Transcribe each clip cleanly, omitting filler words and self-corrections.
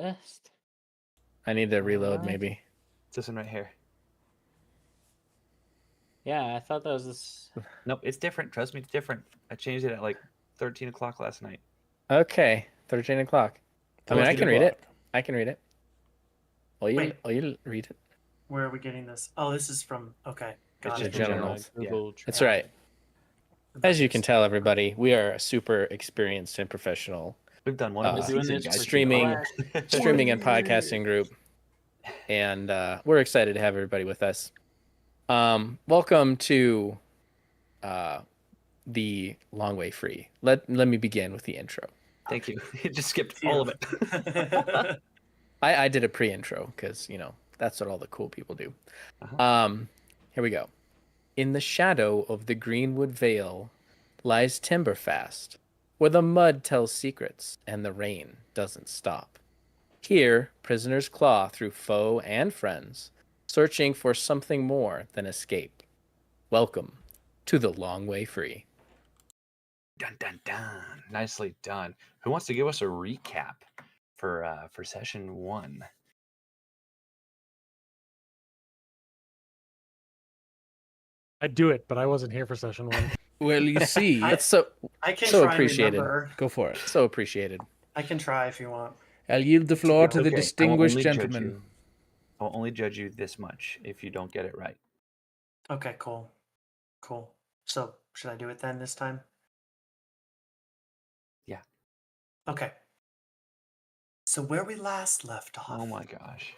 list. I need to reload, Alright. maybe. It's this one right here. Yeah, I thought that was this. Nope, it's different. Trust me, it's different. I changed it at like 13 o'clock last night. Okay, 13 o'clock. I mean, I 13 can read it. o'clock. I can read it. Wait. You read it. Where are we getting this? Oh, this is from. Okay, got It's it. just general general. notes. Google That's Drive. right. As you can tell, everybody, we are super experienced and professional We've done one Uh, of the Doing season, this guys. for streaming- Glad. streaming and podcasting group, and we're excited to have everybody with us. Welcome to the Long Way Free. Let me begin with the intro. Thank you. It just skipped all of it. I did a pre-intro because that's what all the cool people do. Uh-huh. Here we go. In the shadow of the Greenwood Vale lies Timberfast, where the mud tells secrets and the rain doesn't stop. Here, prisoners claw through foe and friends, searching for something more than escape. Welcome to the Long Way Free. Dun dun dun. Nicely done. Who wants to give us a recap for session 1? I'd do it, but I wasn't here for session 1. Well, you see, I- that's so I can So try and appreciated. remember. go for it. So appreciated. I can try if you want. I'll yield the floor to the Okay, I will distinguished only judge gentleman. you- I'll only judge you this much if you don't get it right. Okay, cool. So, should I do it then this time? Yeah. Okay. So where we last left off. Oh my gosh.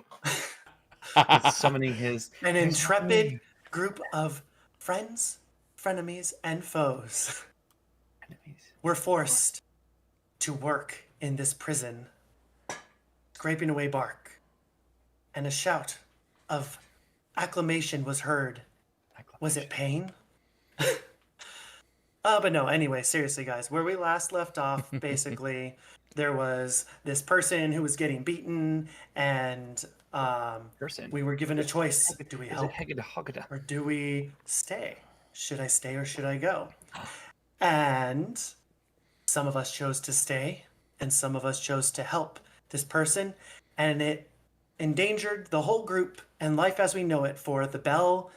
It's summoning his An intrepid group of friends, frenemies, and foes enemies. were forced to work in this prison, scraping away bark, and a shout of acclamation was heard. Was it pain? But no, anyway, seriously, guys, where we last left off, basically, there was this person who was getting beaten, and Person. we were given a choice. Do we Is it help Hegada Hogada? or do we stay? Should I stay or should I go? And some of us chose to stay, and some of us chose to help this person, and it endangered the whole group and life as we know it, for the bell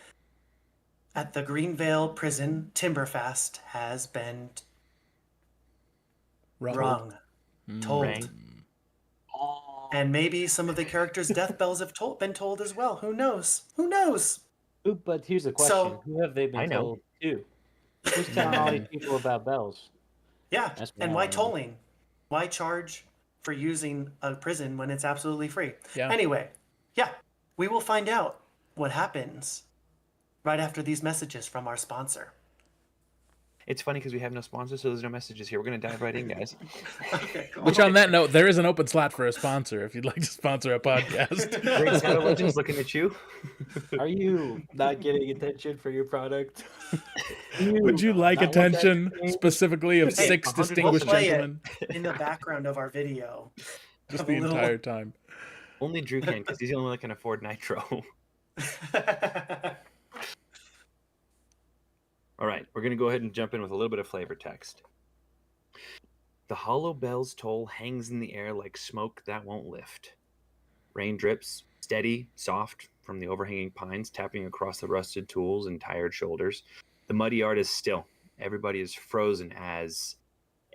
at the Greenvale prison, Timberfast, has been rung, told. Rang. And maybe some of the characters' death bells have been told as well. Who knows? Who knows? Ooh, but here's a question: So- Who have they been I know. told to? Who's telling all these people about bells? Yeah, That's and what why I wanna know. tolling? Why charge for using a prison when it's absolutely free? Yeah. Anyway, yeah, we will find out what happens right after these messages from our sponsor. It's funny because we have no sponsors, so there's no messages here. We're gonna dive right in, guys. Okay, cool. Which, on that note, there is an open slot for a sponsor if you'd like to sponsor a podcast. Great Shadow Legends looking at you. Are you not getting attention for your product? Would you like not want that attention to change? specifically of Hey, 6 100 distinguished we'll play it. gentlemen? In the background of our video. Just A the little- entire time. Only Drew can because he's the only one that can afford Nitro. All right, we're going to go ahead and jump in with a little bit of flavor text. The hollow bell's toll hangs in the air like smoke that won't lift. Rain drips, steady, soft, from the overhanging pines, tapping across the rusted tools and tired shoulders. The muddy yard is still. Everybody is frozen as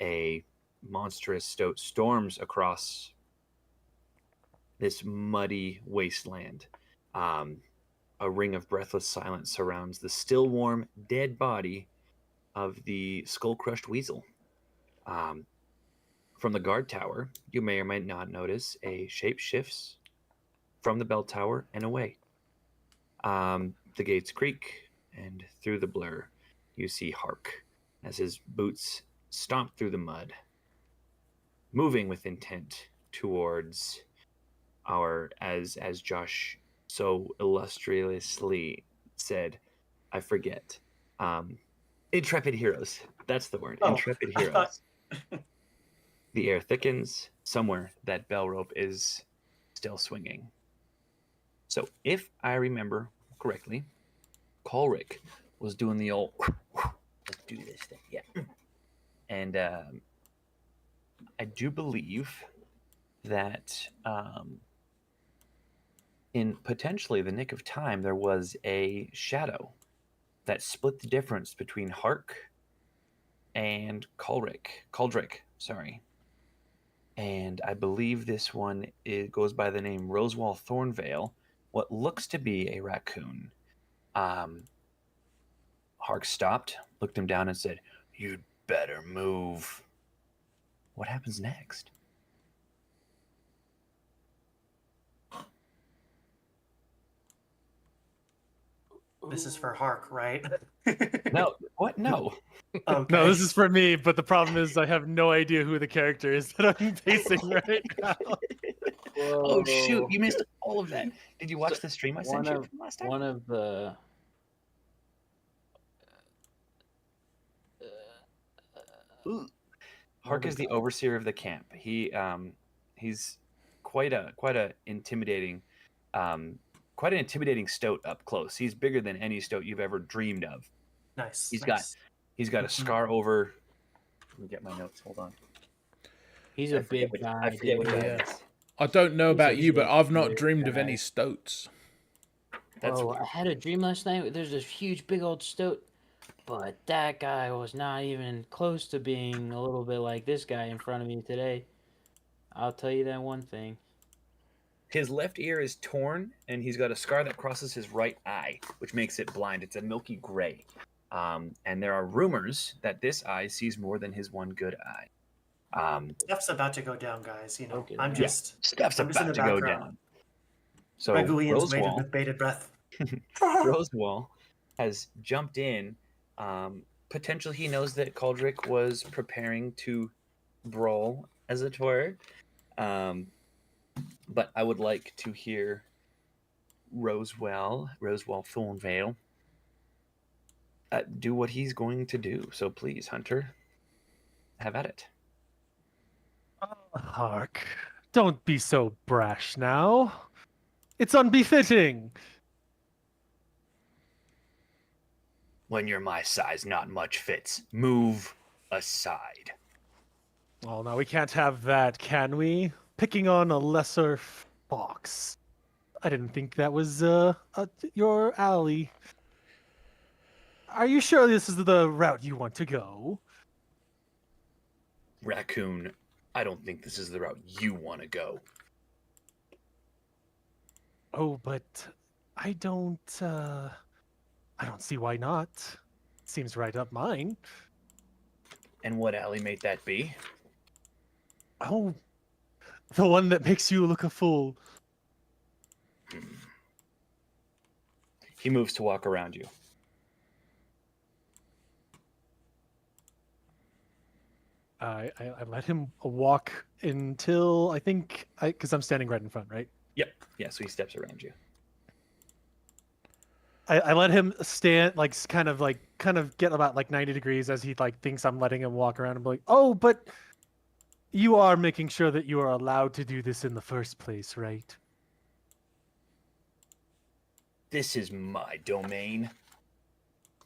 a monstrous stoat storms across this muddy wasteland. A ring of breathless silence surrounds the still warm, dead body of the skull-crushed weasel. From the guard tower, you may or may not notice a shape shifts from the bell tower and away. The gates creak, and through the blur, you see Hark as his boots stomp through the mud, moving with intent towards our, as Josh so illustriously said, I forget. Intrepid heroes. That's the word. Oh, Intrepid I heroes. thought- The air thickens. Somewhere that bell rope is still swinging. So if I remember correctly, Colrick was doing the old let's do this thing. Yeah. And I do believe that in potentially the nick of time, there was a shadow that split the difference between Hark and Caldric, sorry. And I believe this one goes by the name Rosewall Thornvale, what looks to be a raccoon. Hark stopped, looked him down, and said, "You'd better move." What happens next? This is for Hark, right? No, what? No. Okay. No, this is for me, but the problem is I have no idea who the character is that I'm facing right now. Oh shoot! Whoa. You missed all of that. Did you watch So, the stream I sent you from last time? One of the Hark is the overseer of the camp. He's quite a intimidating, quite an intimidating stoat up close. He's bigger than any stoat you've ever dreamed of. Nice. He's nice. got a scar over. Let me get my notes. Hold on. he's a I forget big which- guy. I forget which dude. one Yeah. it is. I don't know He's about a you, but big, I've not big dreamed of guy. any stoats. That's Well, I weird. had a dream last night. There's this huge, big old stoat, but that guy was not even close to being a little bit like this guy in front of me today. I'll tell you that one thing. His left ear is torn, and he's got a scar that crosses his right eye, which makes it blind. It's a milky gray. And there are rumors that this eye sees more than his one good eye. Stuff's about to go down, guys. You know, Okay, I'm yeah. just Stuff's I'm just in about the to go background. down. So Regulian's waited Rosewall, with bated breath. Rosewall has jumped in. Potentially, he knows that Caldric was preparing to brawl, as it were. But I would like to hear Rosewall Thornvale, do what he's going to do. So please, Hunter, have at it. Hark, don't be so brash now. It's unbefitting. When you're my size, not much fits. Move aside. Oh, no, we can't have that, can we? Picking on a lesser fox. I didn't think that was your alley. Are you sure this is the route you want to go? Raccoon, I don't think this is the route you want to go. Oh, but I don't see why not. Seems right up mine. And what alley might that be? Oh, the one that makes you look a fool. He moves to walk around you. I let him walk until I think because I'm standing right in front, right? Yep. Yeah, so he steps around you. I let him stand kind of get about 90 degrees as he thinks I'm letting him walk around and be like, oh, but you are making sure that you are allowed to do this in the first place, right? This is my domain.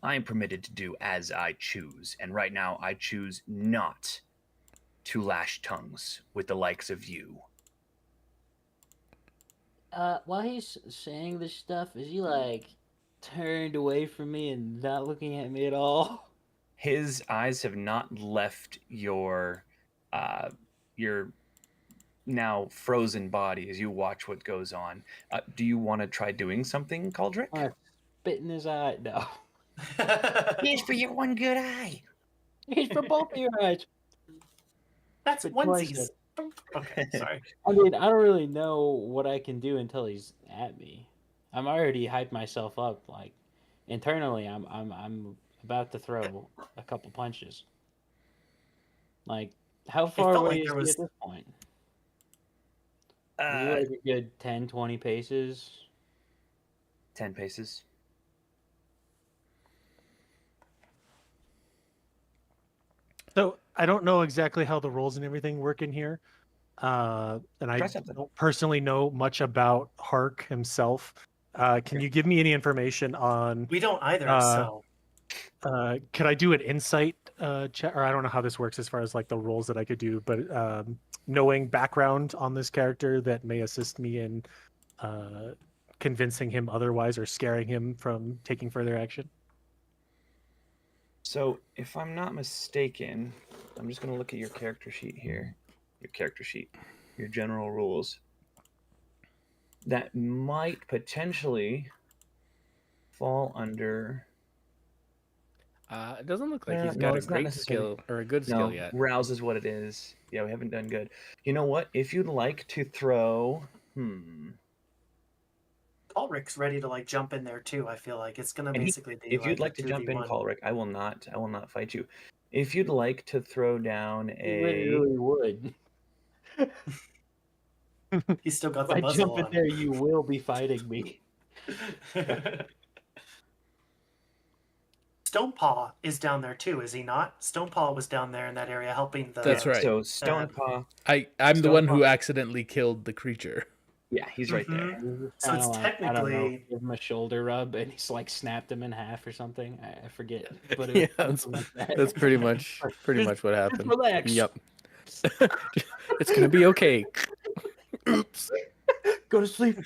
I am permitted to do as I choose, and right now I choose not to lash tongues with the likes of you. While he's saying this stuff, is he turned away from me and not looking at me at all? His eyes have not left your now frozen body as you watch what goes on. Do you want to try doing something, Caldric? Spit in his eye. No. Here's for your one good eye. He's for both of your eyes. That's But onesies. Okay, sorry. I mean, I don't really know what I can do until he's at me. I'm already hyped myself up. Internally, I'm about to throw a couple punches. How far felt away like is there he was- at this point? Is he a good 10, 20 paces? 10 paces. So I don't know exactly how the rules and everything work in here, and I Try something. don't personally know much about Hark himself. Can you give me any information on? We don't either, Uh, so Could I do an insight check? Or I don't know how this works as far as like the roles that I could do, but knowing background on this character that may assist me in convincing him otherwise or scaring him from taking further action. So, if I'm not mistaken, I'm just going to look at your character sheet here. Your character sheet, your general rules. That might potentially fall under. It doesn't look like he's No, got a it's not great necessarily. skill or a good skill No, yet. rouse is what it is. Yeah, we haven't done good. You know what? If you'd like to throw, Ulrich's ready to like jump in there too. I feel like it's gonna And basically be if you'd like like to a jump in, 2v1. Colric, I will not fight you. If you'd like to throw down He a, literally would. He's still got If the I muzzle jump in on. there, you will be fighting me. Stonepaw is down there too, is he not? Stonepaw was down there in that area helping the. That's right. So Stonepaw, I'm the one who Stonepaw. accidentally killed the creature. yeah, he's right there. Mhm. So So it's I don't know, technically. give him a shoulder rub and he's like snapped him in half or something. I forget. But Yeah, it was something like that. That's pretty much what Just happened. relax. Yep. It's gonna be okay. Oops. Go to sleep.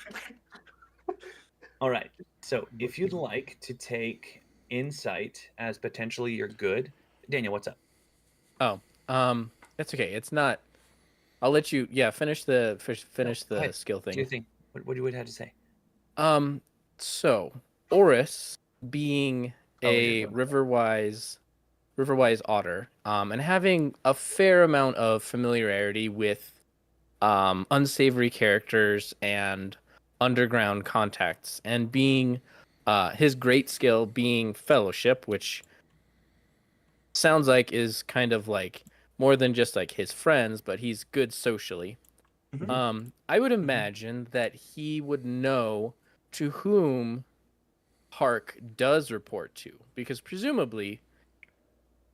All right. So if you'd like to take insight as potentially your good, Daniel, what's up? That's okay. It's not. I'll let you. Yeah, finish the Go ahead. skill Do you thing. think? What do you have to say? So Oris being Oh, you're a going riverwise otter, and having a fair amount of familiarity with unsavory characters and underground contacts, and being his great skill being fellowship, which sounds like is kind of like more than just like his friends, but he's good socially. Mhm. I would imagine that he would know to whom Hark does report to, because presumably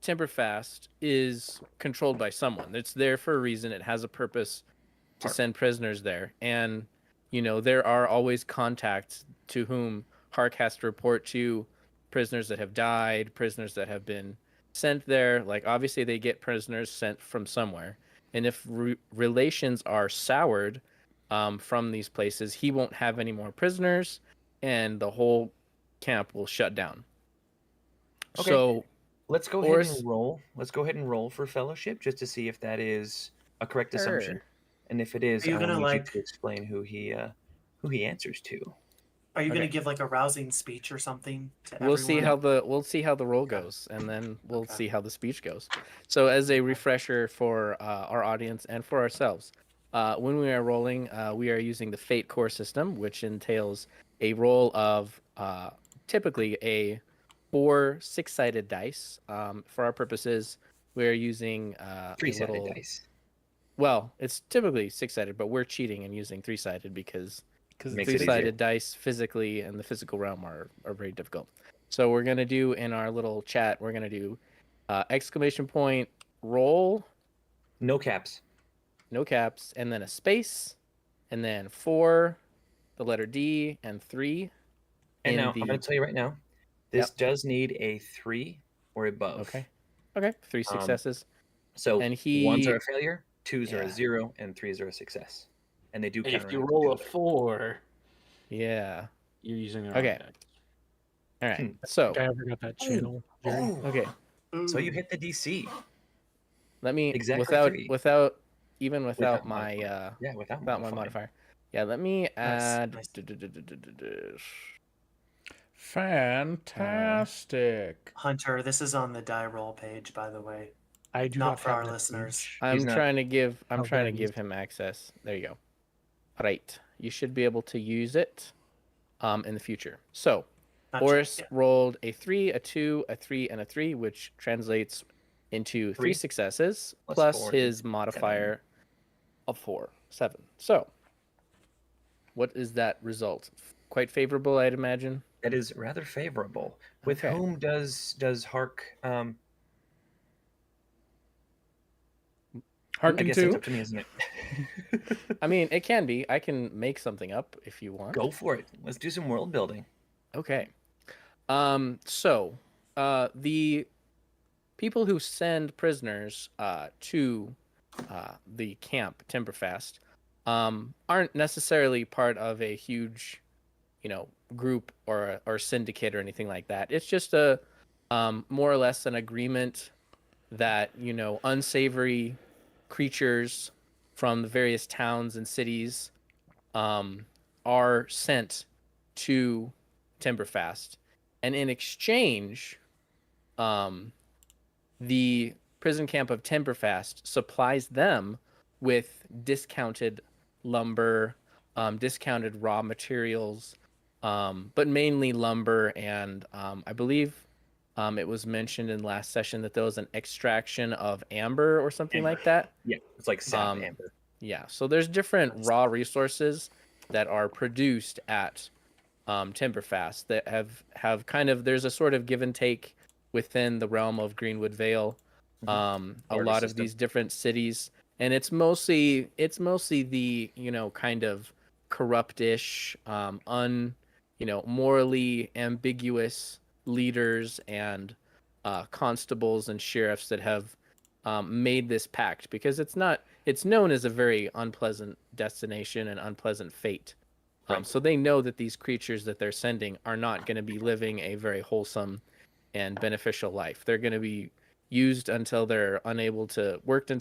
Timberfast is controlled by someone. It's there for a reason. It has a purpose to send prisoners there, and there are always contacts to whom Hark has to report to, prisoners that have died, prisoners that have been sent there. Like obviously they get prisoners sent from somewhere, and if relations are soured from these places, he won't have any more prisoners, and the whole camp will shut down. Okay. So Let's go ahead Oris, and roll. Let's go ahead and roll for fellowship just to see if that is a correct assumption. Sure. And if it is, Are you I will gonna, need like- you to explain who he answers to. Are you Okay. gonna give like a rousing speech or something to we'll everyone? see how the roll goes, and then we'll Okay. see how the speech goes. So as a refresher for our audience and for ourselves, when we are rolling, we are using the Fate Core system, which entails a roll of typically a 4 6-sided dice. For our purposes, we're using Three-sided little... dice. Well, it's typically 6-sided, but we're cheating and using 3-sided because Makes it easier. 3-sided dice physically in the physical realm are very difficult. So we're going to do in our little chat, we're going to do exclamation point, roll, No caps. no caps, and then a space, and then 4, the letter D, and 3. And in now the... I'm going to tell you right now, this does need a 3 or above. Okay. 3 successes. So And he... ones are a failure, 2s are Yeah. a 0, and 3s are a success. And they do And if counteract you each roll a other. 4, Yeah. you're using the wrong Okay. deck. All right. So, I ever got that channel. Jerry. okay. So you Ooh. hit the DC. Let me Exactly without 3. without Without my modifier. Yeah, without my modifier. modifier. Yeah, let me add nice. Fantastic. Hunter, this is on the die roll page, by the way. I do Not not for have our that listeners. page. I'm not- trying to give Oh, there it give is. him access. There you go. Right. You should be able to use it in the future. So, Not Oris yet. rolled a 3, a 2, a 3, and a 3, which translates into 3 Three successes plus plus 4 his is modifier of 4, 7. So, what is that result? Quite favorable, I'd imagine. That is rather favorable. With Okay. whom does Hark? I Harken guess it's to. up to me, isn't it? I mean, it can be. I can make something up if you want. Go for it. Let's do some world building. Okay. So the people who send prisoners to the camp Timberfast aren't necessarily part of a huge, group or syndicate or anything like that. It's just a more or less an agreement that unsavory creatures from the various towns and cities are sent to Timberfast, and in exchange, um, the prison camp of Timberfast supplies them with discounted lumber, discounted raw materials, but mainly lumber. And I believe it was mentioned in last session that there was an extraction of amber or something Amber. like that. Yeah, it's like sap Um, amber. Yeah, so there's different raw resources that are produced at Timberfast that have kind of, there's a sort of give and take within the realm of Greenwood Vale. A Barter lot of system. these different cities, and it's mostly the kind of corruptish, morally ambiguous leaders and constables and sheriffs that have made this pact, because it's known as a very unpleasant destination and unpleasant fate. Right. So they know that these creatures that they're sending are not going to be living a very wholesome and beneficial life. They're going to be used until they're unable to work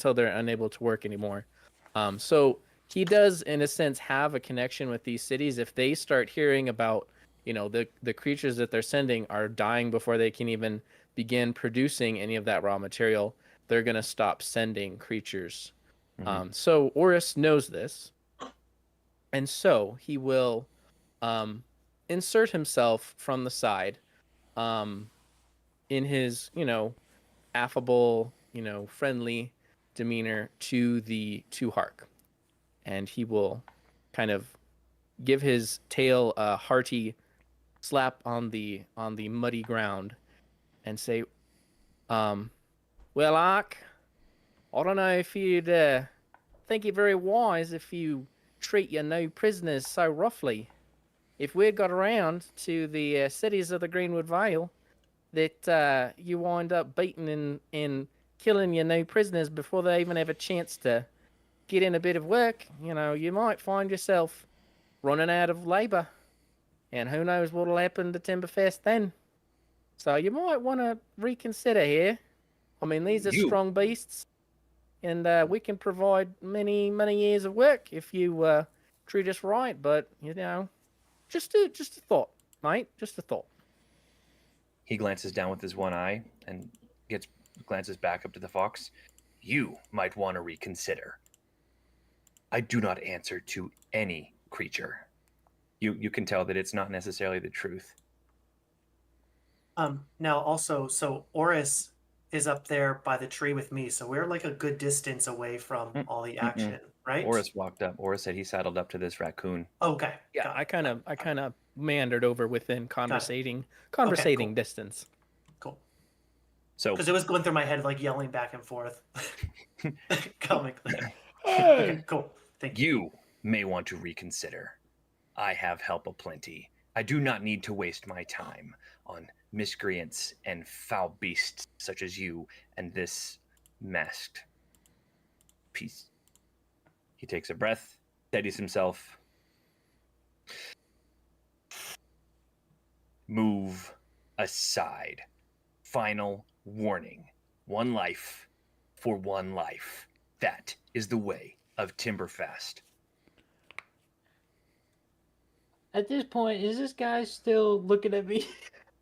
anymore. So he does, in a sense, have a connection with these cities. If they start hearing about, the creatures that they're sending are dying before they can even begin producing any of that raw material, they're going to stop sending creatures. So Oris knows this, and so he will insert himself from the side, in his, affable, friendly demeanor to Hark, and he will kind of give his tail a hearty slap on the muddy ground and say, "Well, Hark, I don't know if you'd think it very wise if you treat your new prisoners so roughly. If we'd got around to the cities of the Greenwood Vale, that you wind up beating and killing your new prisoners before they even have a chance to get in a bit of work, you might find yourself running out of labor, and who knows what'll happen to Timberfest then. So you might want to reconsider here. I mean, these are You. strong beasts, and we can provide many, many years of work if you treat us right. But just a thought, mate. Just a thought." He glances down with his one eye and glances back up to the fox. You might want to reconsider. I do not answer to any creature. You can tell that it's not necessarily the truth. Now also, so Oris is up there by the tree with me, so we're like a good distance away from all the action, right? Oris walked up. Oris said he saddled up to this raccoon. Okay. Yeah, got I it, kind of meandered over within conversating cool. distance. Cool. So Because it was going through my head like yelling back and forth. Comically. Okay, cool. Thank you. you may want to reconsider. I have help aplenty. I do not need to waste my time on miscreants and foul beasts such as you and this masked piece. He takes a breath, steadies himself. Move aside. Final warning. One life for one life. That is the way of Timberfast. At this point, is this guy still looking at me?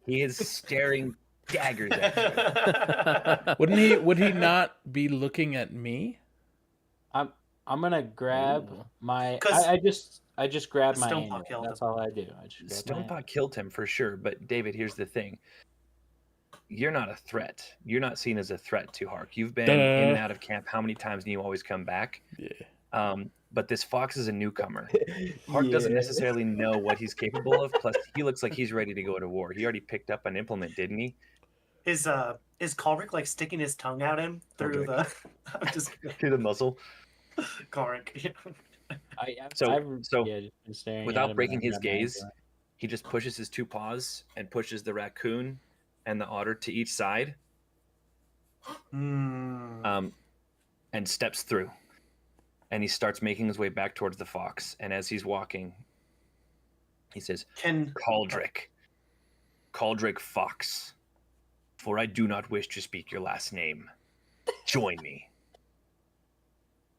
He is staring daggers at you. Would he not be looking at me? I'm gonna grab Ooh. my. 'Cause I just grab my Stonepaw annual. killed That's him. all I do. I just grab my annual. Stonepaw killed him for sure, but David, here's the thing. You're not a threat. You're not seen as a threat to Hark. You've been in and out of camp how many times and you always come back? Yeah. But this fox is a newcomer. Hark doesn't necessarily know what he's capable of. Plus, he looks like he's ready to go to war. He already picked up an implement, didn't he? Is Kalric like sticking his tongue out him through the I'm just Through the muzzle. Kalric. So just been staring at him without and breaking I his grab my gaze, annual. he just pushes his two paws and pushes the raccoon and the otter to each side, Hmm. and steps through. And he starts making his way back towards the fox. And as he's walking, he says, Can Caldric Fox, for I do not wish to speak your last name. Join me.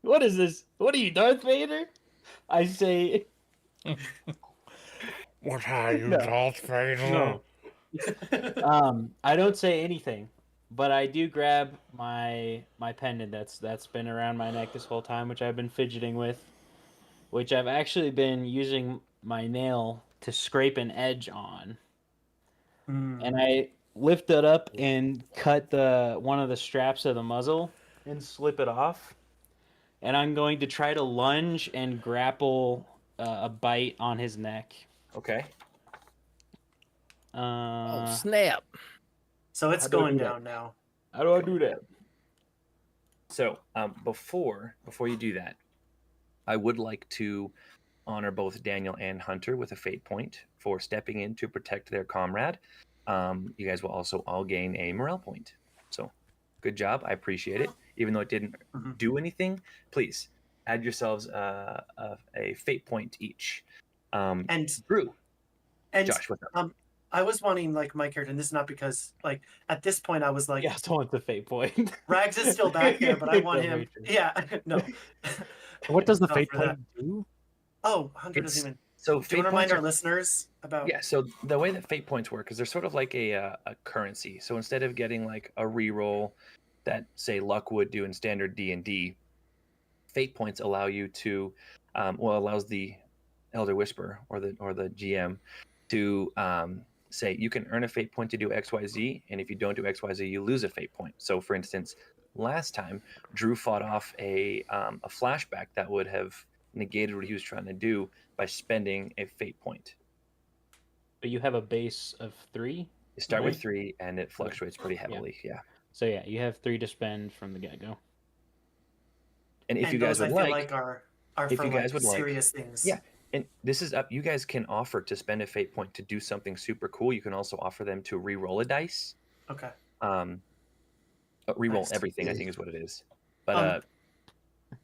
What is this? What are you, Darth Vader? I say What are you, No. Darth Vader? no. I don't say anything, but I do grab my pendant that's been around my neck this whole time, which I've been fidgeting with, which I've actually been using my nail to scrape an edge on, and I lift it up and cut the one of the straps of the muzzle and slip it off, and I'm going to try to lunge and grapple a bite on his neck. Okay. Oh, snap. So it's How do I going do that? down now. How do I do that? So before you do that, I would like to honor both Daniel and Hunter with a fate point for stepping in to protect their comrade. You guys will also all gain a morale point. So good job. I appreciate it. Even though it didn't do anything, please add yourselves a fate point each. And Drew, and Josh, what's up? I was wanting like my character, and this is not because like at this point I was like, Yeah, I want the fate point. Rags is still back there, but I want No, him. Rachel. Yeah, no. What does the Not fate for that. point do? Oh, Hunter It's- doesn't even. So Do you fate want to remind points our are listeners about? Yeah, so the way that fate points work is they're sort of like a currency. So instead of getting like a reroll that say luck would do in standard D&D, fate points allow you to allows the Elder Whisperer or the GM to say you can earn a fate point to do XYZ, and if you don't do XYZ, you lose a fate point. So for instance, last time Drew fought off a flashback that would have negated what he was trying to do by spending a fate point. But you have a base of 3. You start with Right. 3, and it fluctuates pretty heavily. Yeah. So yeah, you have 3 to spend from the get-go. And if And you guys those would I feel like, like are if for you guys like would like- serious things. yeah, and this is up. You guys can offer to spend a fate point to do something super cool. You can also offer them to re-roll a dice. Okay. Re-roll Nice. everything, I think is what it is. But Um,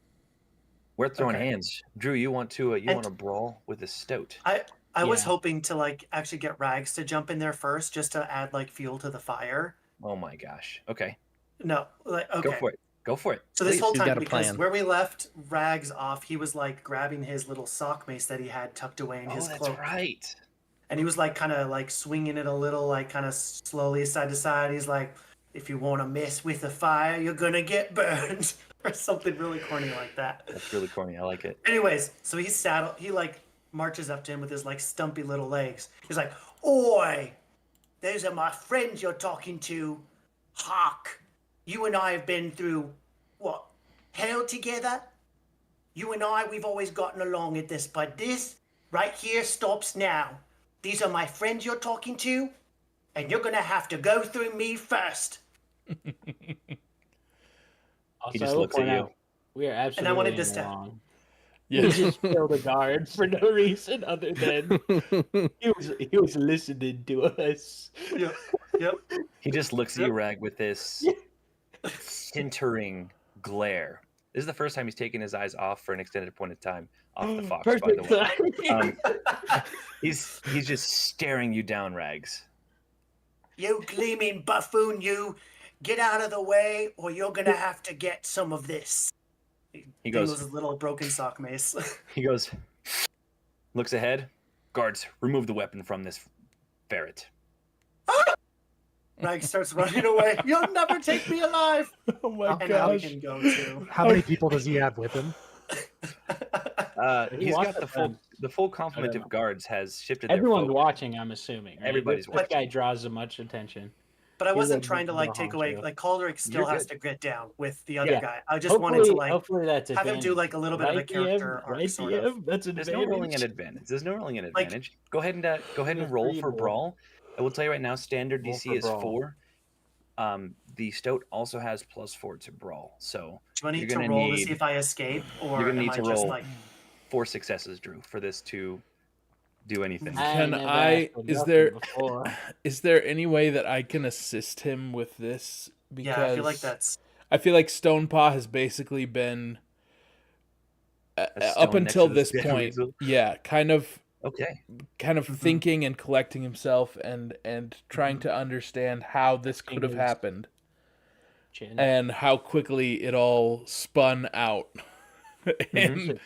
we're throwing okay. hands. Drew, you want to And- brawl with the stout? I was Yeah. hoping to like actually get Rags to jump in there first, just to add like fuel to the fire. Oh my gosh. Okay, No, like okay. go for it. Go for it. So this Please. whole He's time, got a because plan. where we left Rags off, he was like grabbing his little sock mace that he had tucked away in Oh, his that's cloak, right. and he was like kind of like swinging it a little, like kind of slowly side to side. He's like, "If you want to mess with the fire, you're gonna get burned," or something really corny like that. That's really corny. I like it. Anyways, so he's saddled. He like marches up to him with his like stumpy little legs. He's like, "Oi, those are my friends you're talking to. Hark, you and I have been through what hell together. You and I, we've always gotten along at this, but this right here stops now. These are my friends you're talking to, and you're gonna have to go through me first." Also, just I will looks at point you. out, we are absolutely wanted to in the step- wrong. Yeah. He just killed a guard for no reason other than he was listening to us. Yep. Yep. He just looks at you, Rag, with this sintering glare. This is the first time he's taken his eyes off for an extended point of time off the fox, by the way. timing. He's just staring you down, Rags. You gleaming buffoon, you! Get out of the way, or you're gonna have to get some of this. He goes, Dingles his little broken sock mace. looks ahead. Guards, remove the weapon from this ferret. Rag starts running away. You'll never take me alive! Oh my And now we gosh. can go to. How many people does he have with him? He He's wants got to the full complement I of don't guards has shifted their Everyone's focus. watching, I'm assuming. Right? Everybody's This guy watching. draws so much attention. But I He's wasn't a trying to like big take away. honcho. Like Caldric still You're has good. to get down with the other Yeah. guy. I just wanted to like hopefully that's have him do advantage. like a little bit of a Right, DM? character arc, Right, sort of. DM? That's an There's advantage. no rolling an advantage. There's no rolling an Like- advantage. Go ahead and You're roll free for to roll. brawl. I will tell you right now, standard Roll DC for is brawl. 4. The stout also has +4 to brawl, so Do I need You're to gonna roll to need- see if I escape, or you're gonna am need I to just roll like 4 successes, Drew, for this to do anything. I Can never I- asked for is nothing there- before. Is there any way that I can assist him with this? Because Yeah, I feel like that's I feel like Stonepaw has basically been A up stone next until to the this dead point, weasel. yeah, kind of Okay. Mhm. thinking and collecting himself and trying to understand how this could have Fingers. happened Chin. and how quickly it all spun out. And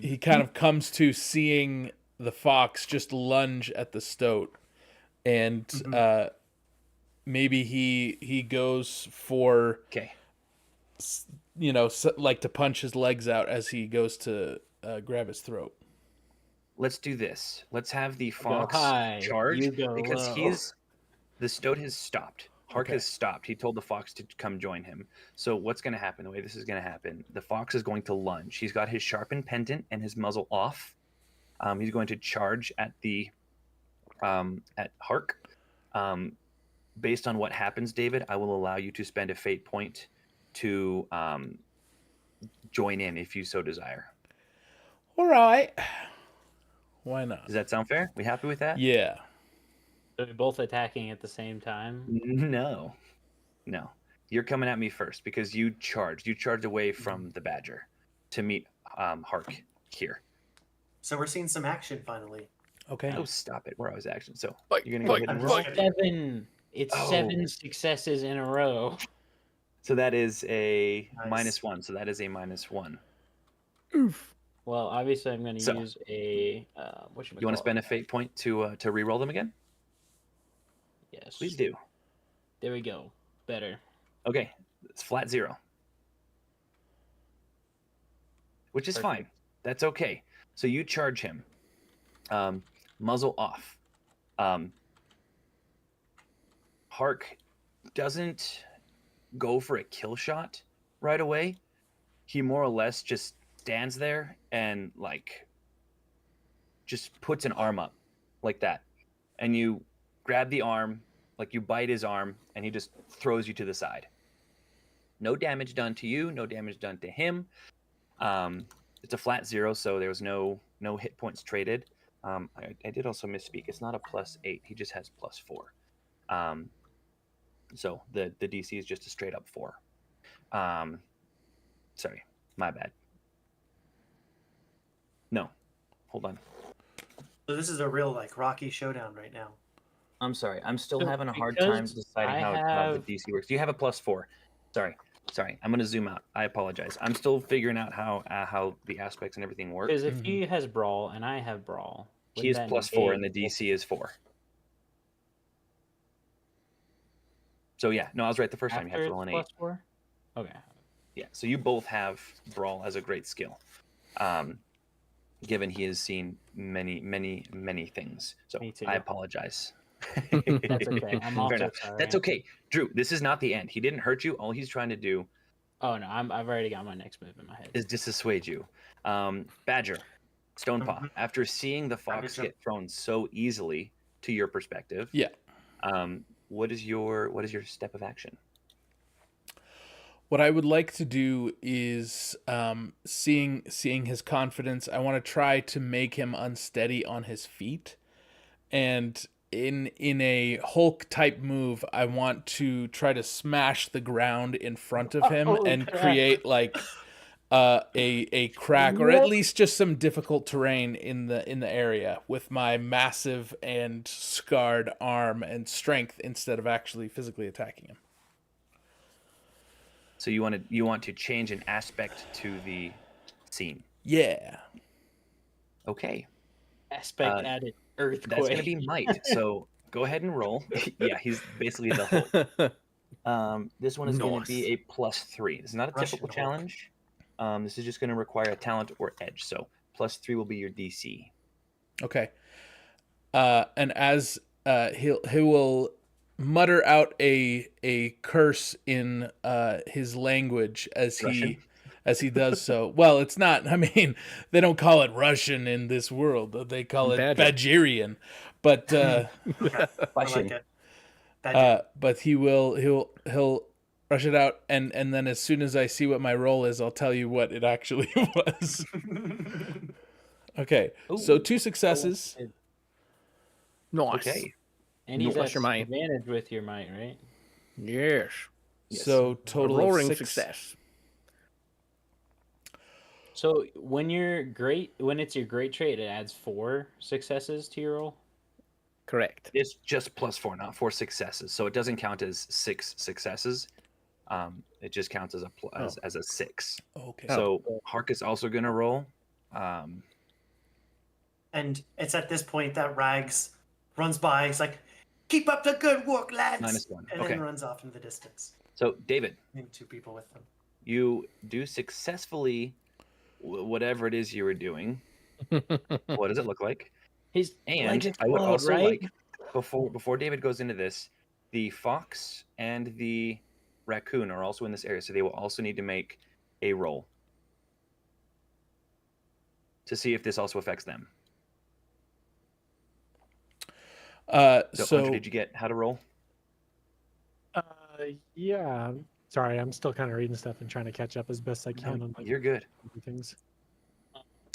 he kind of comes to seeing the fox just lunge at the stoat, and maybe he goes for, Okay. you know, like to punch his legs out as he goes to grab his throat. Let's do this. Let's have the Go fox high, charge you go because low. the stoat has stopped. Hark Okay. has stopped. He told the fox to come join him. So what's going to happen? The way this is going to happen, the fox is going to lunge. He's got his sharpened pendant and his muzzle off. He's going to charge at the at Hark. Based on what happens, David, I will allow you to spend a fate point to join in if you so desire. All right. Why not? Does that sound fair? We happy with that? Yeah. Are we both attacking at the same time? No. You're coming at me first because you charged. You charged away Mm-hmm. from the badger to meet Hark here. so we're seeing some action finally. Okay. Oh, stop it. We're always action. So Fight, you're gonna go fight, ahead and I'm roll. just- 7. It's Oh. 7 successes in a row. So that is a Nice. -1. So that is a -1. Oof. Well, obviously, I'm going to So- use a what You want to spend a fate point to re-roll them again? Yes, Please do. There we go. Better. Okay, it's flat 0, which is Perfect. fine. That's okay. So you charge him, muzzle off. Hark doesn't go for a kill shot right away. He more or less just stands there and like just puts an arm up like that, and you grab the arm, like you bite his arm, and he just throws you to the side. No damage done to you, no damage done to him. It's a flat 0, so there was no hit points traded. I did also misspeak. It's not a +8. He just has +4. So the DC is just a straight up 4. Sorry, my bad. No, hold on. So this is a real like Rocky showdown right now. I'm sorry. I'm still So having a hard time because deciding I how the have- DC works. Do you have a +4? Sorry. I'm gonna zoom out. I apologize. I'm still figuring out how the aspects and everything work. Because if he has brawl and I have brawl, He is wouldn't that +4 and the negate DC is 4. So yeah, no, I was right the first time. You have after to roll an it's 8. +4? Okay. Yeah, so you both have brawl as a great skill, given he has seen many things. So Me too. I apologize. That's okay. I'm Fair also enough. sorry. That's okay, Drew. This is not the end. He didn't hurt you. All he's trying to do Oh no, I've already got my next move in my head. is dissuade you. Badger, Stonepaw, Mhm. after seeing the fox Understood. get thrown so easily, to your perspective, Yeah. what is your step of action? What I would like to do is, seeing his confidence, I want to try to make him unsteady on his feet, and in a Hulk type move, I want to try to smash the ground in front of him Holy and crap. create like a crack or at least just some difficult terrain in the area with my massive and scarred arm and strength instead of actually physically attacking him. So you want to change an aspect to the scene. Yeah. Okay. Aspect added earthquake. That's going to be might. So go ahead and roll. Yeah, he's basically the Hulk. This one is going to be a +3. This is not a Russian typical Hulk. challenge. This is just going to require a talent or edge. So +3 will be your DC. Okay. And as he will mutter out a curse in his language as Russian? he does so. Well, it's not. I mean, they don't call it Russian in this world. They call it Badger. Badgerian. But I like it. but he'll rush it out, and then as soon as I see what my roll is, I'll tell you what it actually was. Okay, so Ooh. 2 successes. Nice. Okay. And he's Plus at your might. advantage with your might, right? Yes. Yes. So A total of roaring 6. success. So when it's your great trait, it adds 4 successes to your roll. Correct. It's just +4, not 4 successes. So it doesn't count as 6 successes. It just counts as as a 6. Okay. So Hark is also going to roll. And it's at this point that Rags runs by. He's like, "Keep up the good work, lads!" -1. And Okay. then runs off into the distance. So David, Maybe 2 people with them. you do successfully whatever it is you were doing. What does it look like? His And legs I would explode, also right? like before David goes into this, the fox and the raccoon are also in this area, so they will also need to make a roll to see if this also affects them. So, Andre, did you get how to roll? Yeah. Sorry, I'm still kind of reading stuff and trying to catch up as best I can on You're good. things.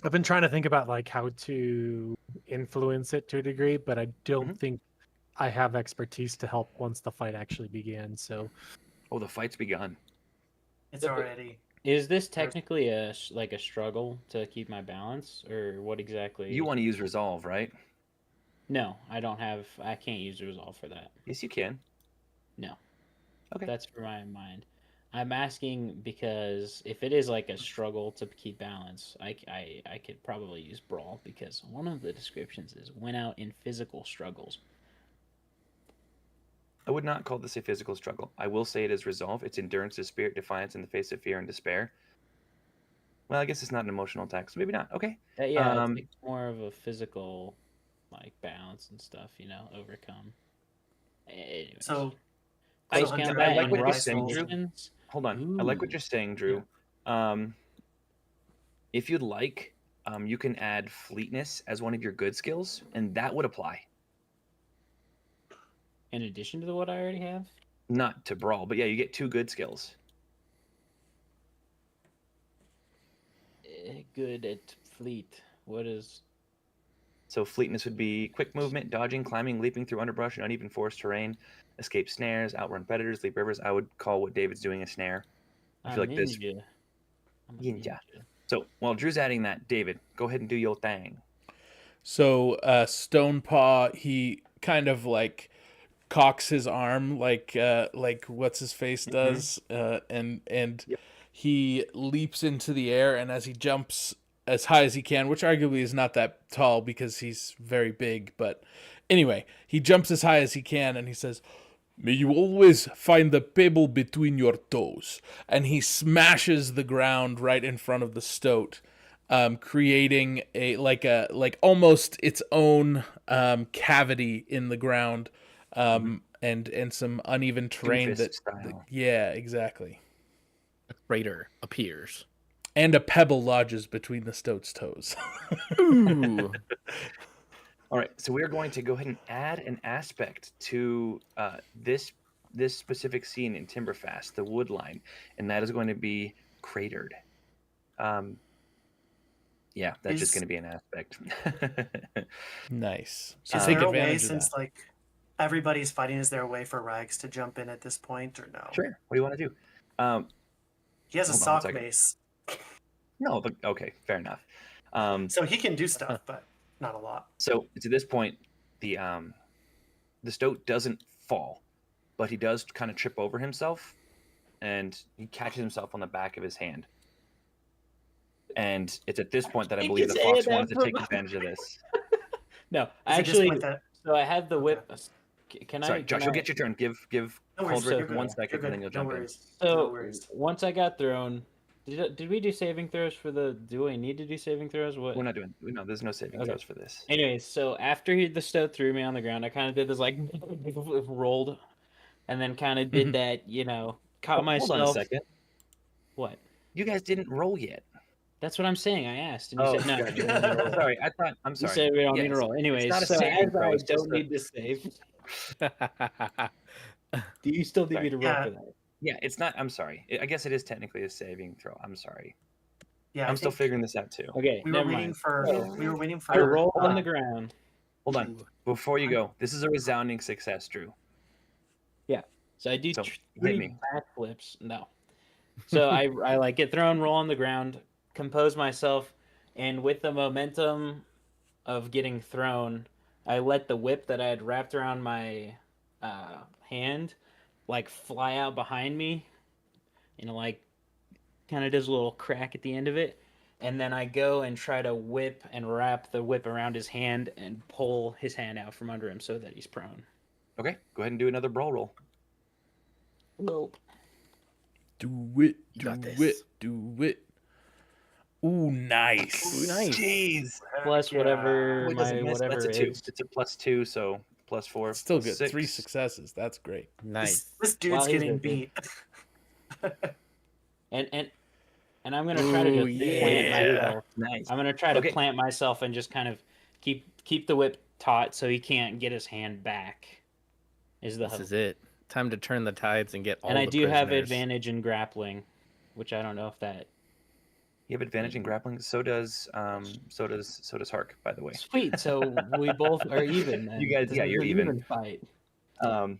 I've been trying to think about like how to influence it to a degree, but I don't think I have expertise to help once the fight actually began. So Oh, the fight's begun. It's already. Is this technically a struggle to keep my balance, or what exactly? You want to use resolve, right? No, I don't have. I can't use resolve for that. Yes, you can. No. Okay. That's for my mind. I'm asking because if it is like a struggle to keep balance, I could probably use brawl, because one of the descriptions is went out in physical struggles. I would not call this a physical struggle. I will say it is resolve. It's endurance of spirit, defiance in the face of fear and despair. Well, I guess it's not an emotional attack, so maybe not. Okay. Yeah, it's like more of a physical, like balance and stuff, overcome. Anyways. So, Close Hunter, combat I like and what you're rough saying, Drew. conditions. Hold on. I like what you're saying, Drew. If you'd like, you can add fleetness as one of your good skills, and that would apply. In addition to what I already have? Not to brawl, but yeah, you get 2 good skills. Good at fleet. What is... So fleetness would be quick movement, dodging, climbing, leaping through underbrush and uneven forest terrain, escape snares, outrun predators, leap rivers. I would call what David's doing a snare. I feel like this. I'm a Ninja. So while Drew's adding that, David, go ahead and do your thing. So Stonepaw, he kind of like cocks his arm like what's his face does, and he leaps into the air, and as he jumps as high as he can, which arguably is not that tall because he's very big, but anyway, he jumps as high as he can, and he says, "May you always find the pebble between your toes." And he smashes the ground right in front of the stoat, creating a almost its own cavity in the ground, and some uneven terrain yeah, exactly. A crater appears. And a pebble lodges between the stoat's toes. Ooh. All right, so we're going to go ahead and add an aspect to this specific scene in Timberfast, the wood line, and that is going to be cratered. Yeah, that's just going to be an aspect. Nice. So Take there a way, advantage of since that. like everybody's fighting, is there a way for Rags to jump in at this point, or no? Sure. What do you want to do? He has a Hold on sock 1 second. mace, No, but okay, fair enough. so he can do stuff, but not a lot. So to this point, the stoat doesn't fall, but he does kind of trip over himself, and he catches himself on the back of his hand. And it's at this point that I believe the fox wanted to take advantage of this. No, Is it this actually, point that- so I had the whip. Can Sorry, I? Josh, you'll get your turn. Give No worries, Cauldrick you're good. 1 second, You're and then you'll good. No jump in. worries. So No worries. once I got thrown, did we do saving throws for the? Do I need to do saving throws? What? We're not doing. No, there's no saving throws for this. Anyways, so after the stoat threw me on the ground, I kind of did this like rolled, and then kind of did that, caught myself. Hold on a second. What? You guys didn't roll yet. That's what I'm saying. I asked, and you said no. gotcha. we don't need to roll. Sorry, I'm You sorry. said we don't need to Yes, roll. Anyways, not a so saving as throw, I it's just don't need to save, do you still need me to roll Yeah. for that? Yeah, it's not. I'm sorry. I guess it is technically a saving throw. I'm sorry. Yeah, I'm still figuring this out too. Okay, we were never waiting mind. for. So, We were waiting for. I roll on the ground, Hold on. Before you go, this is a resounding success, Drew. So I do So, hit 3 me. backflips. No. So I like get thrown, roll on the ground, compose myself, and with the momentum of getting thrown, I let the whip that I had wrapped around my hand like fly out behind me, and like kind of does a little crack at the end of it. And then I go and try to whip and wrap the whip around his hand and pull his hand out from under him so that he's prone. Okay, go ahead and do another brawl roll. Nope. Do it. You got Do this. it. Do it. Ooh, nice. Ooh, nice. Jeez. Plus Yeah. whatever Oh, it doesn't my miss. whatever That's a 2. is. It's a +2, so +4. It's still plus good. 3 6. successes. That's great. Nice. This dude's While he's getting with me. beat. And I'm gonna try to Ooh, just plant yeah. myself. Nice. I'm gonna try to Okay. plant myself and just kind of keep the whip taut so he can't get his hand back. Is the This hope. is it. Time to turn the tides and get all And I the do have prisoners. advantage in grappling, which I don't know if that. You have advantage in grappling. So does Hark, by the way. Sweet. So we both are even. Then. You guys- This yeah, is you're an even. fight. I'll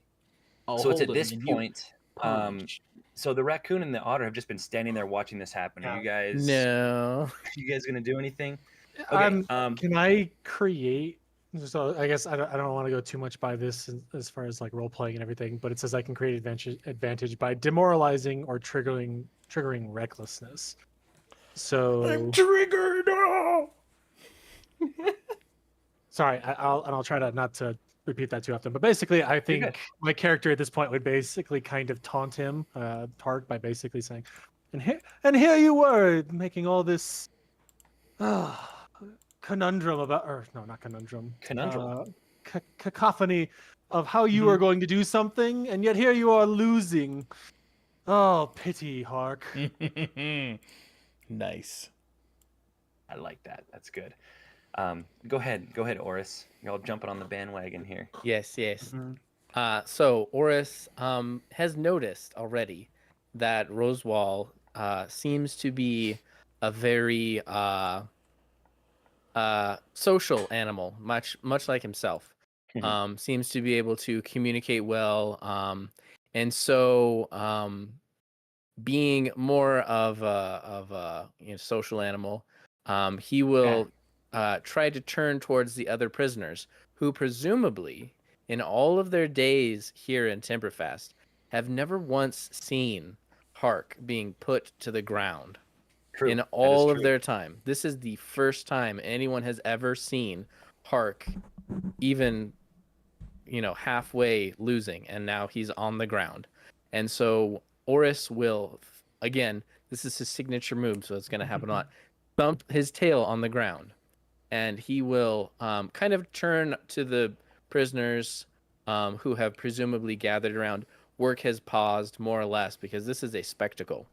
So it's hold at him this and you point. punch. So the raccoon and the otter have just been standing there watching this happen. Yeah. Are you guys? No. You guys gonna do anything? Okay. Can I create? So I guess I don't want to go too much by this as far as like role playing and everything, but it says I can create advantage by demoralizing or triggering recklessness. So I'm triggered. Oh! sorry, I'll try to not to repeat that too often. But basically, I good. think my character at this point would basically kind of taunt him, Tark, by basically saying, "And here you were making all this conundrum about, or no, not conundrum, Conundrum. cacophony of how you are going to do something, and yet here you are losing. Oh, pity, Hark." Nice. I like that. That's good. Go ahead, Oris. You're all jumping on the bandwagon here. Yes, yes. Mhm. So Oris has noticed already that Rosewall seems to be a very social animal, much like himself. Seems to be able to communicate well, and so being more of a social animal, he will try to turn towards the other prisoners, who presumably, in all of their days here in Timberfast, have never once seen Hark being put to the ground. True. In That is all of true. their time. This is the first time anyone has ever seen Hark even, halfway losing, and now he's on the ground. And so Oris will, again, this is his signature move, so it's going to happen a lot, thump his tail on the ground. And he will kind of turn to the prisoners who have presumably gathered around. Work has paused, more or less, because this is a spectacle.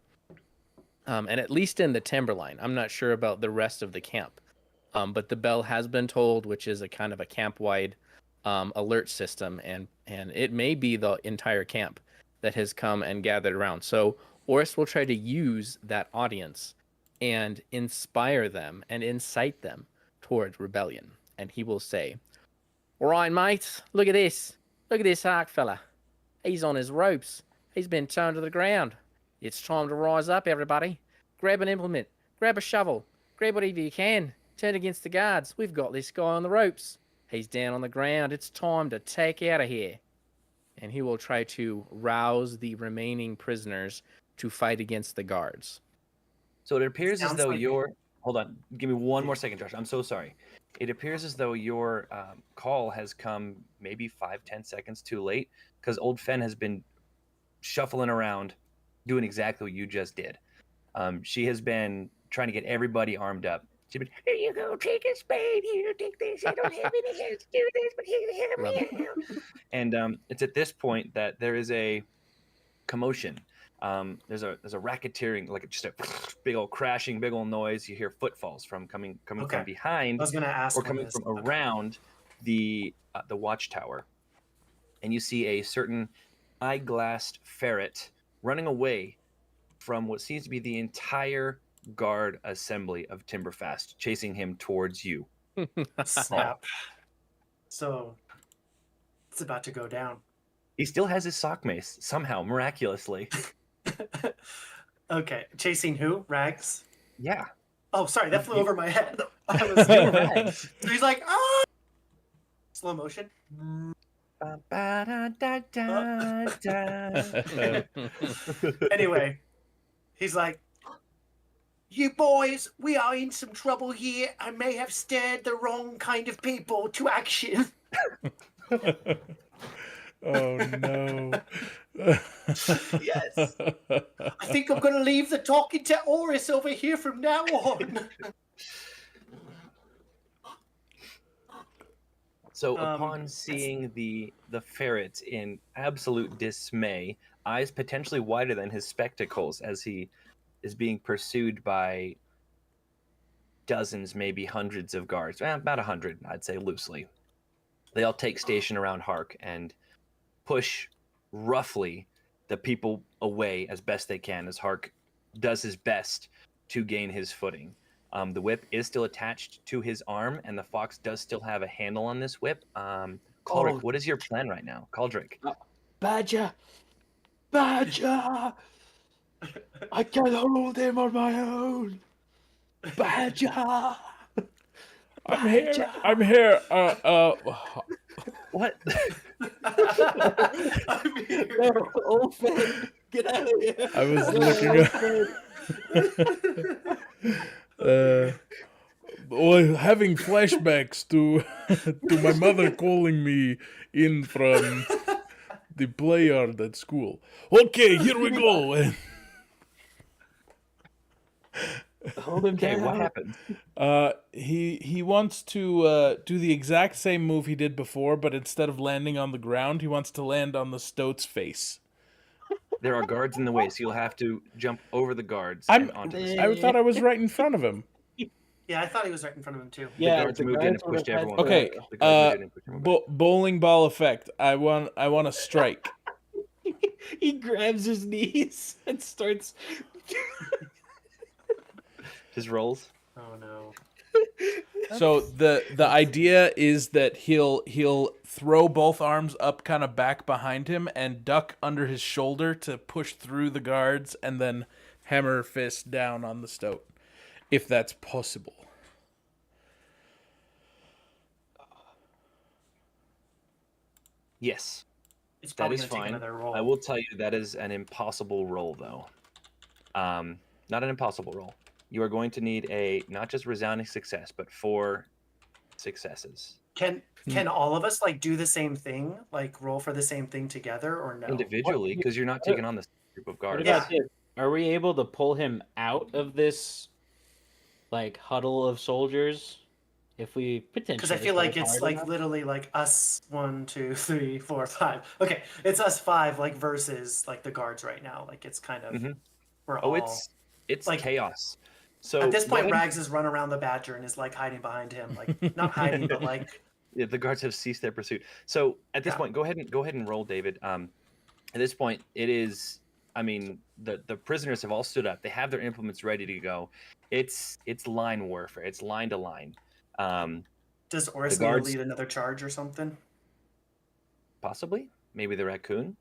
And at least in the Timberline, I'm not sure about the rest of the camp. But the bell has been tolled, which is a kind of a camp-wide alert system, and it may be the entire camp that has come and gathered around. So Oris will try to use that audience and inspire them and incite them toward rebellion. And he will say, "All right, mates, look at this. Look at this Hark fella. He's on his ropes. He's been turned to the ground. It's time to rise up, everybody. Grab an implement. Grab a shovel. Grab whatever you can. Turn against the guards. We've got this guy on the ropes. He's down on the ground. It's time to take out of here." And he will try to rouse the remaining prisoners to fight against the guards. So it appears as Sounds though like- your hold on. Give me one more second, Josh. I'm so sorry. It appears as though your call has come maybe 5-10 seconds too late because Old Fen has been shuffling around, doing exactly what you just did. She has been trying to get everybody armed up. She's been, "Here you go, take a spade. Here, take this. I don't have any hands to do this, but here. And it's at this point that there is a commotion. There's a racketeering, like just a big old crashing, big old noise. You hear footfalls coming Okay. from behind I was gonna ask or what coming it is. from Okay. around the watchtower, and you see a certain eyeglassed ferret running away from what seems to be the entire guard assembly of Timberfast, chasing him towards you. Snap. So it's about to go down. He still has his sock mace somehow, miraculously. Okay, chasing who? Rags? Yeah. Oh, sorry, that flew You- over my head. I was You were Rags. So he's like, ah! Slow motion. Anyway, he's like, you boys, we are in some trouble here. I may have stirred the wrong kind of people to action. Oh no. Yes. I think I'm going to leave the talking to Oris over here from now on. So upon seeing the ferret in absolute dismay, eyes potentially wider than his spectacles as he is being pursued by dozens, maybe hundreds of guards, about 100, I'd say loosely. They all take station around Hark and push roughly the people away as best they can as Hark does his best to gain his footing. The whip is still attached to his arm, and the fox does still have a handle on this whip. Caldric, what is your plan right now? Caldric. Badger! Badger! I can hold him on my own! Badger! I'm here. I'm here. What? I'm here. No, old Finn! Get out of here! I was looking having flashbacks to to my mother calling me in from the play yard at school. Okay, here we go. Hold him Okay, down. what happened? He wants to do the exact same move he did before, but instead of landing on the ground, he wants to land on the stoat's face. There are guards in the way, so you'll have to jump over the guards I'm- and onto the I thought I was right in front of him. Yeah, I thought he was right in front of him too. The guards moved in and would've pushed had everyone to- Okay, back. The guards moved in and pushed everyone back. Bowling ball effect. I want a strike. He grabs his knees and starts. His rolls. Oh no. So the idea is that he'll throw both arms up kind of back behind him and duck under his shoulder to push through the guards and then hammer fist down on the stoat, if that's possible. Yes, It's that probably is going to take fine. another roll. I will tell you that is an impossible roll, though. Not an impossible roll. You are going to need a not just resounding success, but 4 successes Can all of us like do the same thing? Like roll for the same thing together or no? individually, because you're not taking on this group of What guards. about this? Are we able to pull him out of this, like, huddle of soldiers? If we potentially. Because I feel like pull it's hard like enough? literally like us 1, 2, 3, 4, 5. Okay, it's us 5 like versus like the guards right now. Like it's kind of Mhm. we're Oh, all it's like- chaos. So at this point go ahead- Rags has run around the badger and is like hiding behind him. Like not hiding, but like Yeah, the guards have ceased their pursuit. So at this Yeah. point, go ahead and roll, David. At this point, it is. I mean, the prisoners have all stood up. They have their implements ready to go. It's line warfare. It's line to line. does Oris The need to guards- lead another charge or something? Possibly, maybe the raccoon.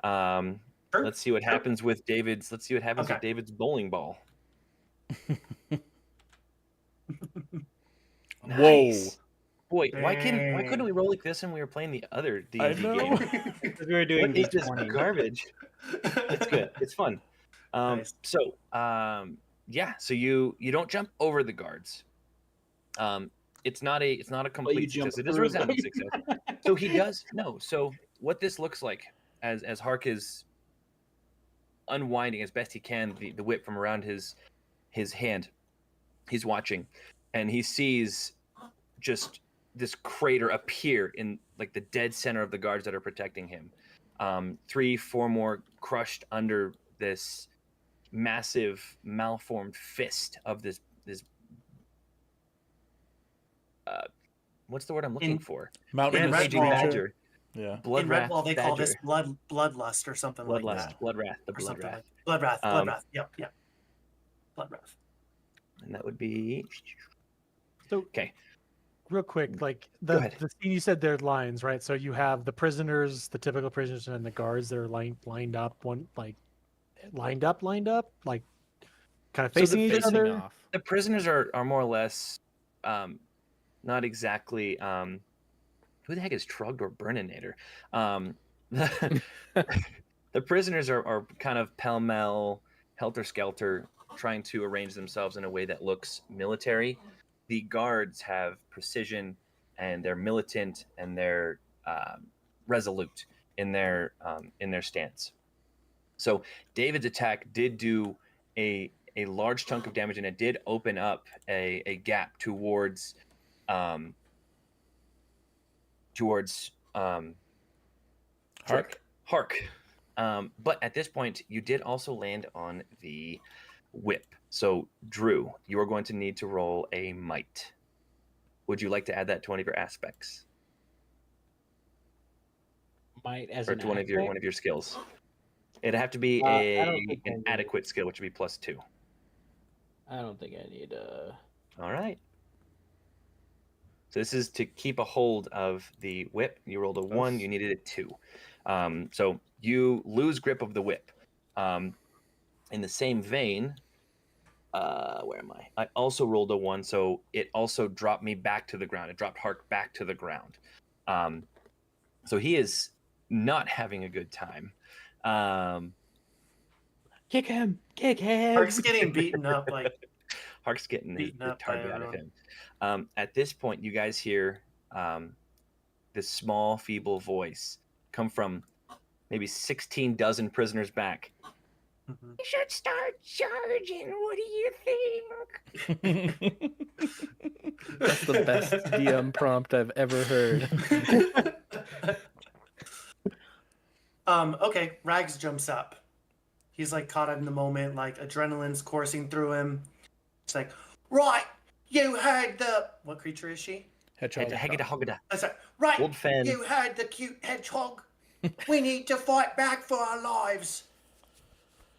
Sure, Let's see what sure. happens with David's. Let's see what happens with Okay. David's bowling ball. Whoa. Nice. Boy, why couldn't we roll like this when we were playing the other D&D I know. game? Because we were doing What is this D20. garbage? It's good. It's fun. Nice. So yeah. So you don't jump over the guards. It's not a complete jump success. It is a through resounding them. success. So he does no. So what this looks like as Hark is unwinding as best he can the whip from around his hand, he's watching, and he sees just this crater appear in like the dead center of the guards that are protecting him. 3, 4 more crushed under this massive malformed fist of this what's the word I'm looking for? Mountain In of Red Raging Wall- badger. Yeah. Blood In wrath Redwall they call this badger. bloodlust or something like Bloodlust. that. Blood wrath. The Or blood something wrath. like Blood wrath. Um, Yep. Blood wrath. And that would be So- okay. real quick, like Go ahead. the scene you said there lines, right? So you have the prisoners, the typical prisoners, and the guards that are lined up, lined up, like kind of So facing each Facing other. off. The prisoners are more or less not exactly who the heck is Trugged or Burninator? The prisoners are kind of pell-mell, helter-skelter, trying to arrange themselves in a way that looks military. The guards have precision, and they're militant, and they're resolute in their stance. So David's attack did do a large chunk of damage, and it did open up a gap towards Hark. But at this point, you did also land on the whip. So, Drew, you are going to need to roll a might. Would you like to add that to one of your aspects, Might as or an to one of aspect? your skills? It'd have to be I don't think I an need adequate skill, which would be +2. I don't think I need All right. So this is to keep a hold of the whip. You rolled a 1. You needed a 2. So you lose grip of the whip. In the same vein, where am I? I also rolled a 1, so it also dropped me back to the ground. It dropped Hark back to the ground. So he is not having a good time. kick him. Hark's getting beaten up like Hark's getting the beaten up by target out of everyone. him. At this point, you guys hear this small, feeble voice come from maybe 16 dozen prisoners back. Mhm. You should start charging. What do you think? That's the best DM prompt I've ever heard. Okay, Rags jumps up. He's like caught in the moment, like adrenaline's coursing through him. It's like, right, you heard the what creature is she? Hedgehog. Hegada. That's right. Right, Old Fen. you heard the cute hedgehog. We need to fight back for our lives,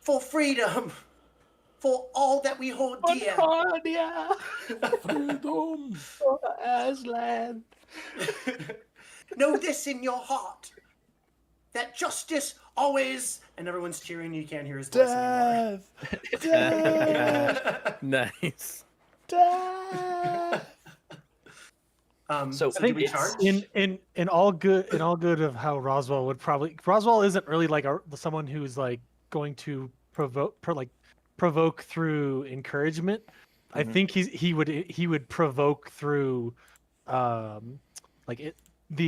for freedom, for all that we hold dear. Freedom. Aslan. Know this in your heart, that justice always. And everyone's cheering. You can't hear his voice anymore. Death. Nice. Death. So So do we it's- charge? In all good of how Roswell would probably isn't really like someone who's like going to provoke through encouragement. I think he would provoke through the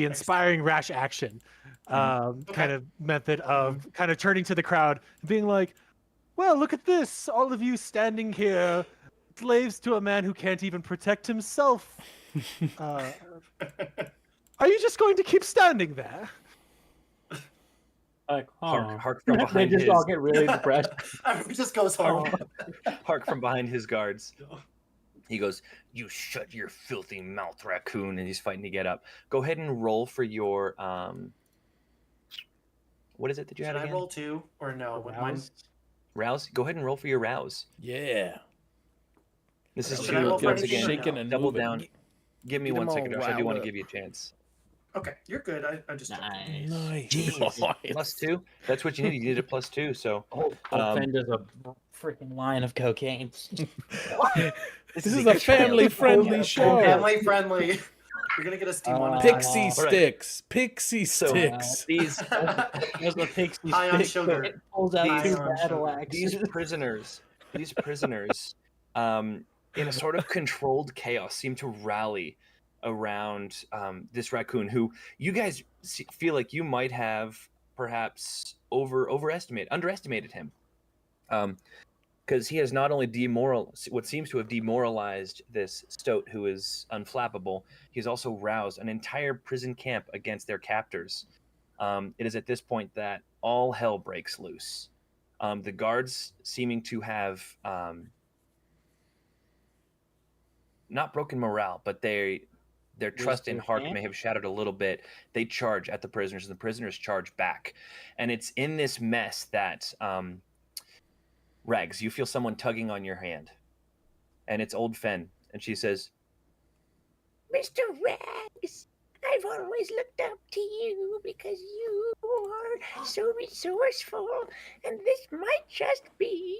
inspiring rash action kind of method of kind of turning to the crowd and being like, well, look at this, all of you standing here, slaves to a man who can't even protect himself. Are you just going to keep standing there? Like, Hark from they behind just his all get really depressed. It just goes home. Hark from behind his guards. He goes, "You shut your filthy mouth, raccoon!" And he's fighting to get up. Go ahead and roll for your what is it that you Should had I again? roll 2 or no? With mine? Rouse. Go ahead and roll for your rouse. Yeah. This is Should I roll to for once anything or again shaking no? and double moving. down. Give me Get 1 them all second, Rush. I do want to riled give you a chance. Okay, you're good. I just Nice. Nice. +2. That's what you need. You need a +2. So Old Fen does a freaking line of cocaine. This is a family-friendly show. family friendly. You're gonna get us demonetized. Pixie All right. sticks. Pixie So, sticks. these There's a pixie High on stick, sugar. It pulls out High 2 on battle sugar. axes. these prisoners, in a sort of controlled chaos, seem to rally around this raccoon, who you guys feel like you might have perhaps underestimated him, because he has not only what seems to have demoralized this stoat who is unflappable. He's also roused an entire prison camp against their captors. It is at this point that all hell breaks loose. The guards seeming to have not broken morale, but their trust in their Hark camp? may have shattered a little bit. They charge at the prisoners, and the prisoners charge back. And it's in this mess that Rags, you feel someone tugging on your hand, and it's Old Fen, and she says, Mr. Rags, I've always looked up to you because you are so resourceful, and this might just be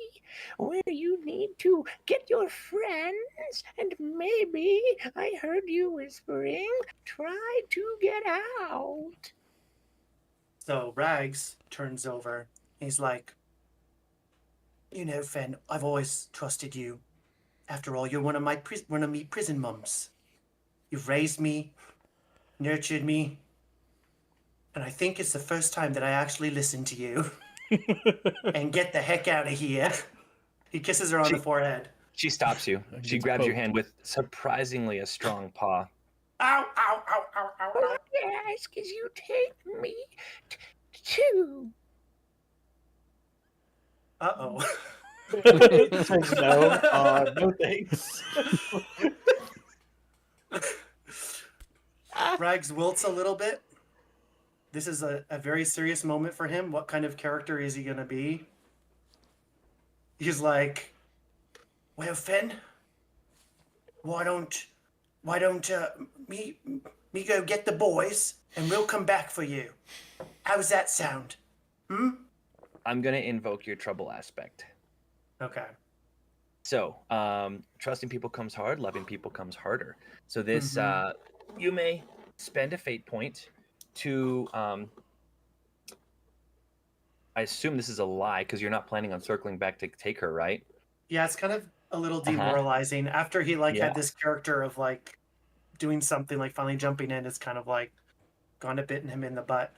where you need to get your friends, and maybe I heard you whispering, try to get out. So Rags turns over. He's like, you know, Fen, I've always trusted you. After all, you're one of my prison mums. You've raised me, nurtured me, and I think it's the first time that I actually listen to you. And get the heck out of here. He kisses her on the forehead. She stops you. She grabs your hand with surprisingly a strong paw. Ow, ow, ow, ow, ow, All ow. I ask is you take me to. Uh-oh. No thanks. Rags wilts a little bit. This is a very serious moment for him. What kind of character is he going to be? He's like, well, Fen, why don't me go get the boys and we'll come back for you. How's that sound? I'm going to invoke your trouble aspect. Okay. So, trusting people comes hard, loving people comes harder. So this, you may spend a fate point to, I assume this is a lie because you're not planning on circling back to take her, right? Yeah, it's kind of a little demoralizing. After he Yeah. had this character of like doing something, like finally jumping in, it's kind of like gone to bitten him in the butt.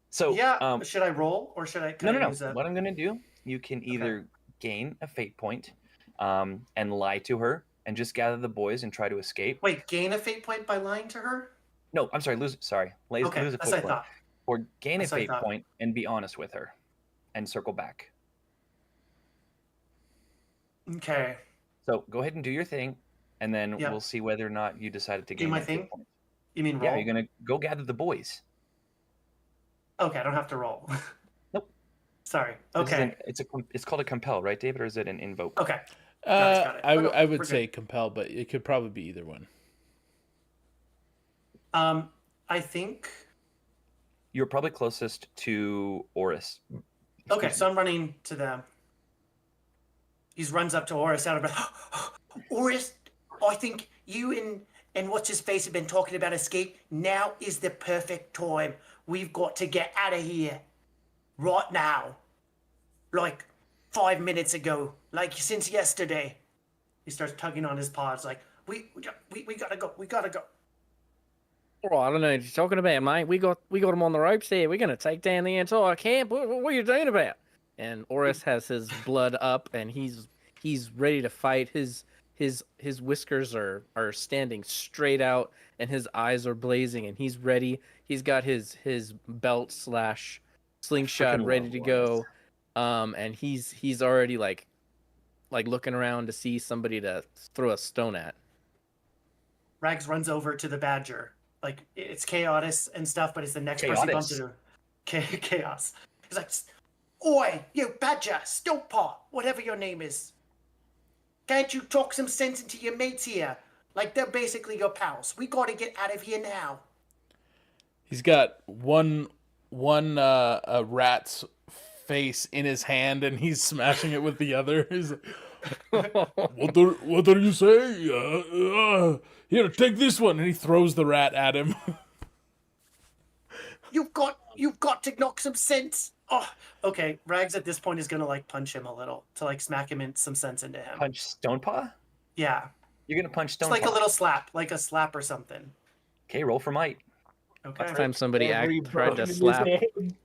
So, Yeah, should I roll or should I? no. Use a... What I'm going to do, you can either gain a fate point and lie to her and just gather the boys and try to escape. Wait, gain a fate point by lying to her? No, I'm sorry, lose a Okay, fate that's what I point. thought. Or gain That's a what I fate thought. point and be honest with her and circle back. Okay. So go ahead and do your thing, and then Yeah. we'll see whether or not you decided to Do gain my that fate thing? point. You mean roll? Yeah, you're going to go gather the boys. Okay, I don't have to roll. Nope. Sorry. This is Okay. it's called a compel, right, David, or is it an invoke? Okay. Got it. I Okay, would we're say compel, but it could probably be either one. I think. You're probably closest to Oris. Okay, so I'm running to them. He runs up to Oris out of breath. Oris, I think you and what's his face have been talking about escape. Now is the perfect time. We've got to get out of here. Right now. Like 5 minutes ago. Like since yesterday. He starts tugging on his paws like, we gotta go. We gotta go. Oh, I don't know what you're talking about, mate. We got him on the ropes there. We're gonna take down the entire camp. What are you doing about? And Oris has his blood up, and he's ready to fight. His whiskers are standing straight out, and his eyes are blazing, and he's ready. He's got his belt / slingshot Freaking ready love to Oris. go. And he's already like looking around to see somebody to throw a stone at. Rags runs over to the badger. Like it's chaos and stuff, but it's the next person he bumps into. Chaos. He's like, "Oi, you badger, stonepaw, whatever your name is. Can't you talk some sense into your mates here? Like they're basically your pals. We gotta get out of here now." He's got one a rat's face in his hand, and he's smashing it with the other. He's like, what do you say? Here, take this one, and he throws the rat at him. You've got to knock some sense. Oh, okay. Rags at this point is gonna like punch him a little to like smack him in some sense into him. Punch Stonepaw? Yeah, You're going to punch it's Stonepaw. like a little slap, like a slap or something. Okay, roll for might. Okay. Last time somebody Every tried bone to in his slap. hand.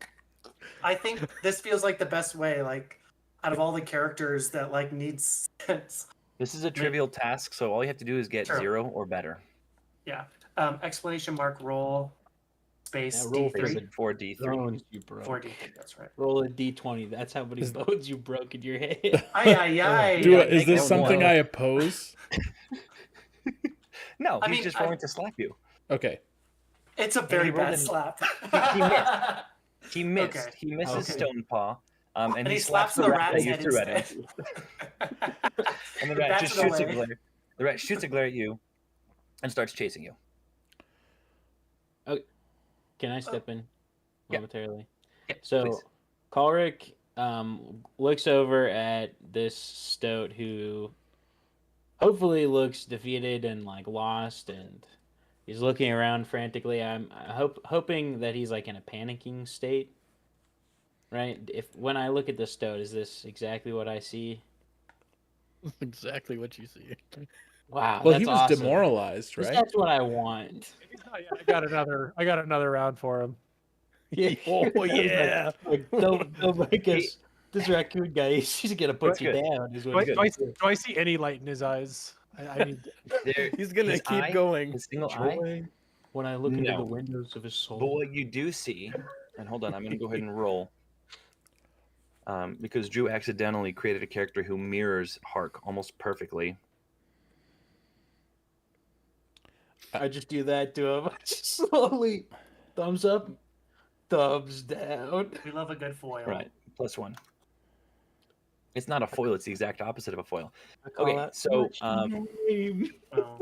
I think this feels like the best way, like out of all the characters that like needs sense. This is a trivial task, so all you have to do is get Sure. 0 or better. Yeah. Explanation mark roll space Yeah, roll D3. 4d3. Bones you broke. 4D3, that's right. Roll a d20. That's how many Is- bones you broke in your head. Aye. Is this one. something I oppose? No, I he's mean, just rolling to slap you. Okay. It's a very rolled bad an- slap. He missed. Okay. He misses Okay. Stonepaw. And And he he slaps the that rat's you head threw at instead. him. And the rat Bats just it shoots a away. glare. The rat shoots a glare at you, and starts chasing you. Can I step in Yeah. momentarily? Yeah, So, please. Ulrich looks over at this stoat who hopefully looks defeated and like lost, and he's looking around frantically. I'm hoping that he's like in a panicking state, right? If when I look at the stoat, is this exactly what I see? Exactly what you see. Wow, Well, that's he was awesome. demoralized, right? That's what I want. I got another round for him. Yeah. Oh, yeah. Don't make us. This raccoon guy, he's gonna put That's you good. down. Is Do what I, he's do, I, gonna do. do I see any light in his eyes? I need. There, He's gonna his keep eye, going. His single eye. Joy when I look into No. the windows of his But soul. what you do see, and hold on, I'm going to go ahead and roll. Because Drew accidentally created a character who mirrors Hark almost perfectly. I just do that to him. I just slowly thumbs up, thumbs down. We love a good foil. Right. +1. It's not a foil, it's the exact opposite of a foil. I call Okay, out, so "What's your name?" Oh,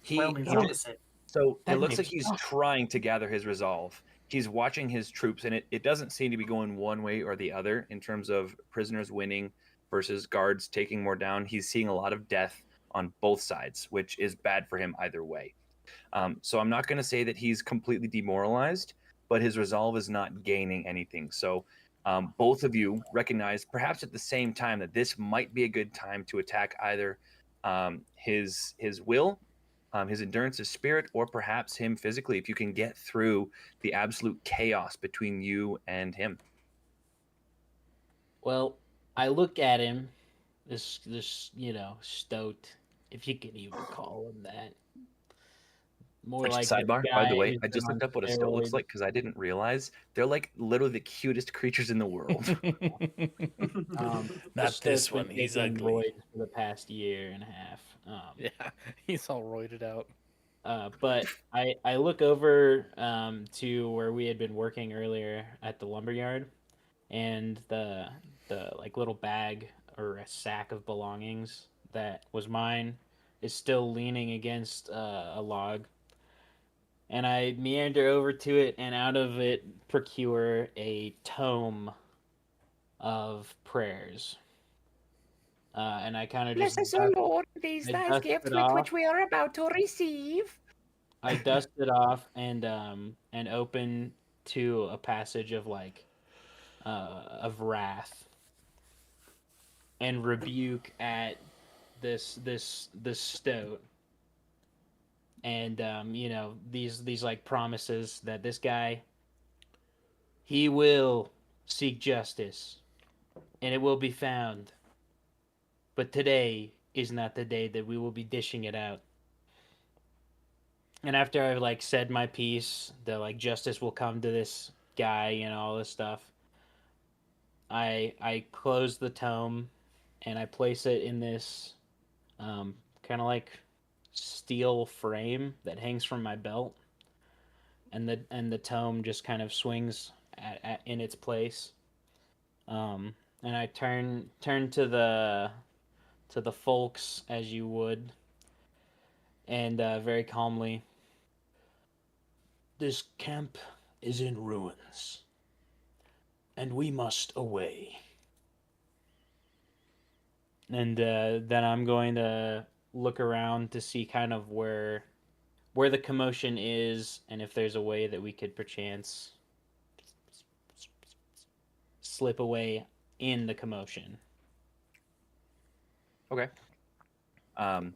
foil means he opposite. So it That looks like makes he's sense. trying to gather his resolve. He's watching his troops, and it doesn't seem to be going one way or the other in terms of prisoners winning versus guards taking more down. He's seeing a lot of death on both sides, which is bad for him either way. So I'm not going to say that he's completely demoralized, but his resolve is not gaining anything. So both of you recognize, perhaps at the same time, that this might be a good time to attack either his will, his endurance, his spirit, or perhaps him physically, if you can get through the absolute chaos between you and him. Well, I look at him, this stoat, if you can even call him that. More like Just the sidebar, by guy the way, who's I been just on looked up what a stoat looks steroids. like because I didn't realize they're like literally the cutest creatures in the world. Not Stoat's this been one. He's taking ugly. roids for the past year and a half. Yeah, he's all roided out. But I look over to where we had been working earlier at the lumberyard, and the like little bag or a sack of belongings that was mine is still leaning against a log. And I meander over to it, and out of it procure a tome of prayers. And I kind of just Bless us, O Lord, these I thy dust gifts it with off. which we are about to receive. I dust it off and open to a passage of like of wrath and rebuke at this stoat, and these like promises that this guy, he will seek justice and it will be found, but today is not the day that we will be dishing it out. And after I've like said my piece, that like justice will come to this guy, all this stuff. I close the tome and I place it in this kind of like steel frame that hangs from my belt, and the tome just kind of swings in its place. And I turn to the folks as you would, and very calmly, this camp is in ruins, and we must away. And then I'm going to look around to see kind of where the commotion is, and if there's a way that we could perchance slip away in the commotion. Okay. I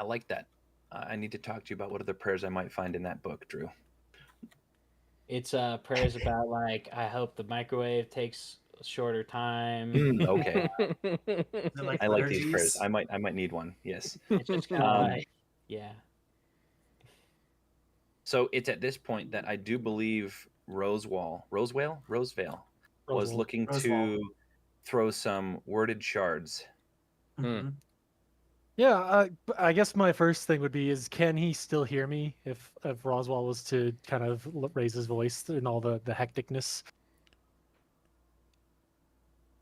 like that. I need to talk to you about what other prayers I might find in that book, Drew. It's prayers about like, I hope the microwave takes a shorter time. Okay. Is it like I like these prayers. liturgies? I might need one. Yes. It's just kind of like, yeah. So it's at this point that I do believe Rosevale was looking Rosewall. to throw some worded shards. Mhm. Yeah, I guess my first thing would be is can he still hear me if Roswell was to kind of raise his voice in all the hecticness?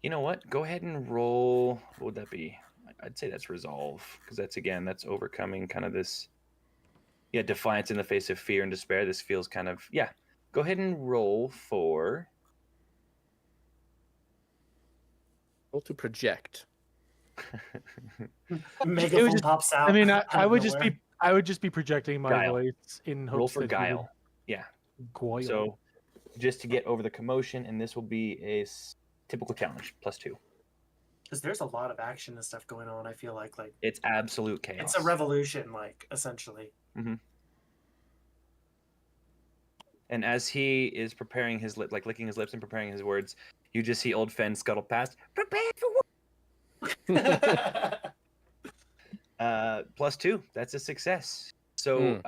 You know what? Go ahead and roll. What would that be? I'd say that's resolve, because that's overcoming kind of this, defiance in the face of fear and despair. This feels kind of, Go ahead and roll for. Roll to project. Megaphone pops out. I mean, out I of would just nowhere. be I would just be projecting my Guile. voice in Roll hopes for that he would guile. Yeah. guile. So just to get over the commotion, and this will be a typical challenge, +2. Because there's a lot of action and stuff going on. I feel like It's absolute chaos. it's a revolution, essentially. And as he is preparing his lip, like licking his lips and preparing his words, you just see Old Fen scuttle past. Prepare for what? +2. That's a success. So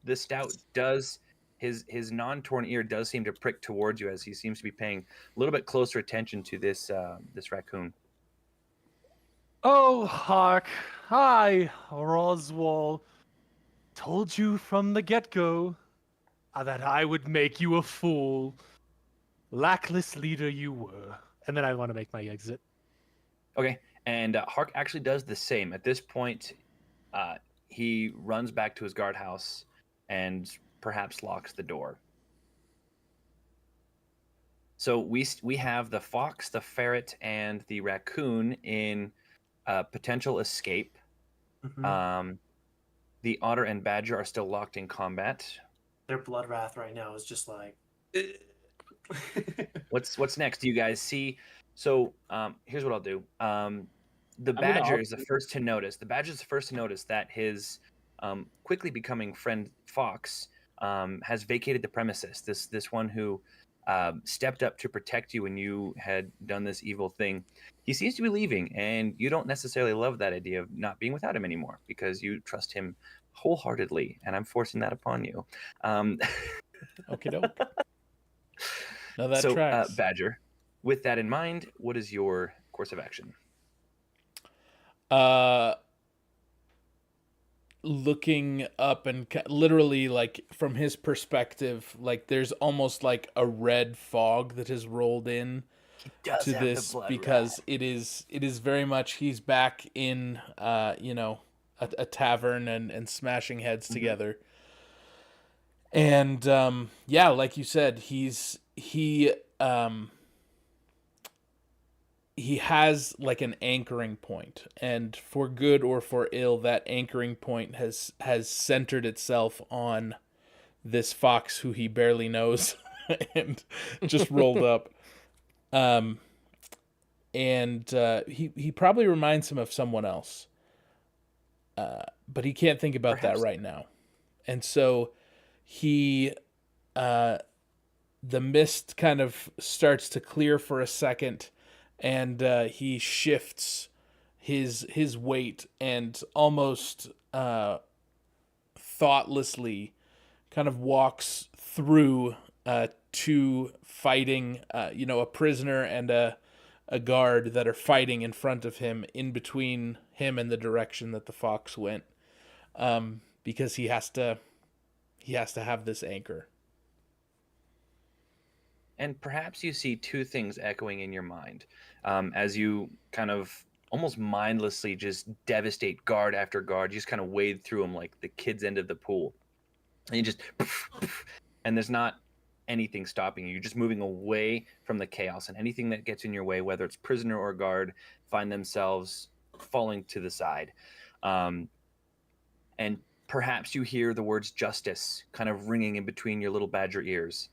the stout does his non-torn ear does seem to prick towards you as he seems to be paying a little bit closer attention to this raccoon. Oh, Hark. Hi, Roswell. Told you from the get-go that I would make you a fool. Lackless leader you were. And then I want to make my exit. Okay, and Hark actually does the same. At this point, he runs back to his guardhouse and perhaps locks the door. So we have the fox, the ferret, and the raccoon in potential escape. Mhm. The otter and badger are still locked in combat. Their blood wrath right now is just like. What's next? Do you guys see? So here's what I'll do. The badger is the first to notice. The badger is the first to notice that his quickly becoming friend fox has vacated the premises. This one who stepped up to protect you when you had done this evil thing. He seems to be leaving, and you don't necessarily love that idea of not being without him anymore because you trust him wholeheartedly, and I'm forcing that upon you. Okay, doke. No, that So, tracks. Badger, with that in mind, what is your course of action? Looking up and literally, like, from his perspective, like, there's almost like a red fog that has rolled in to this because it is very much he's back in a tavern and smashing heads together. And like you said, he has like an anchoring point, and for good or for ill, that anchoring point has centered itself on this fox who he barely knows and just rolled up. He probably reminds him of someone else, but he can't think about that right now. And so he, the mist kind of starts to clear for a second, and he shifts his weight and almost thoughtlessly kind of walks through to fighting, a prisoner and a guard that are fighting in front of him, in between him and the direction that the fox went, because he has to have this anchor. And perhaps you see two things echoing in your mind as you kind of almost mindlessly just devastate guard after guard. You just kind of wade through them like the kids' end of the pool. And you just, and there's not anything stopping you. You're just moving away from the chaos, and anything that gets in your way, whether it's prisoner or guard, find themselves falling to the side. And perhaps you hear the words justice kind of ringing in between your little badger ears.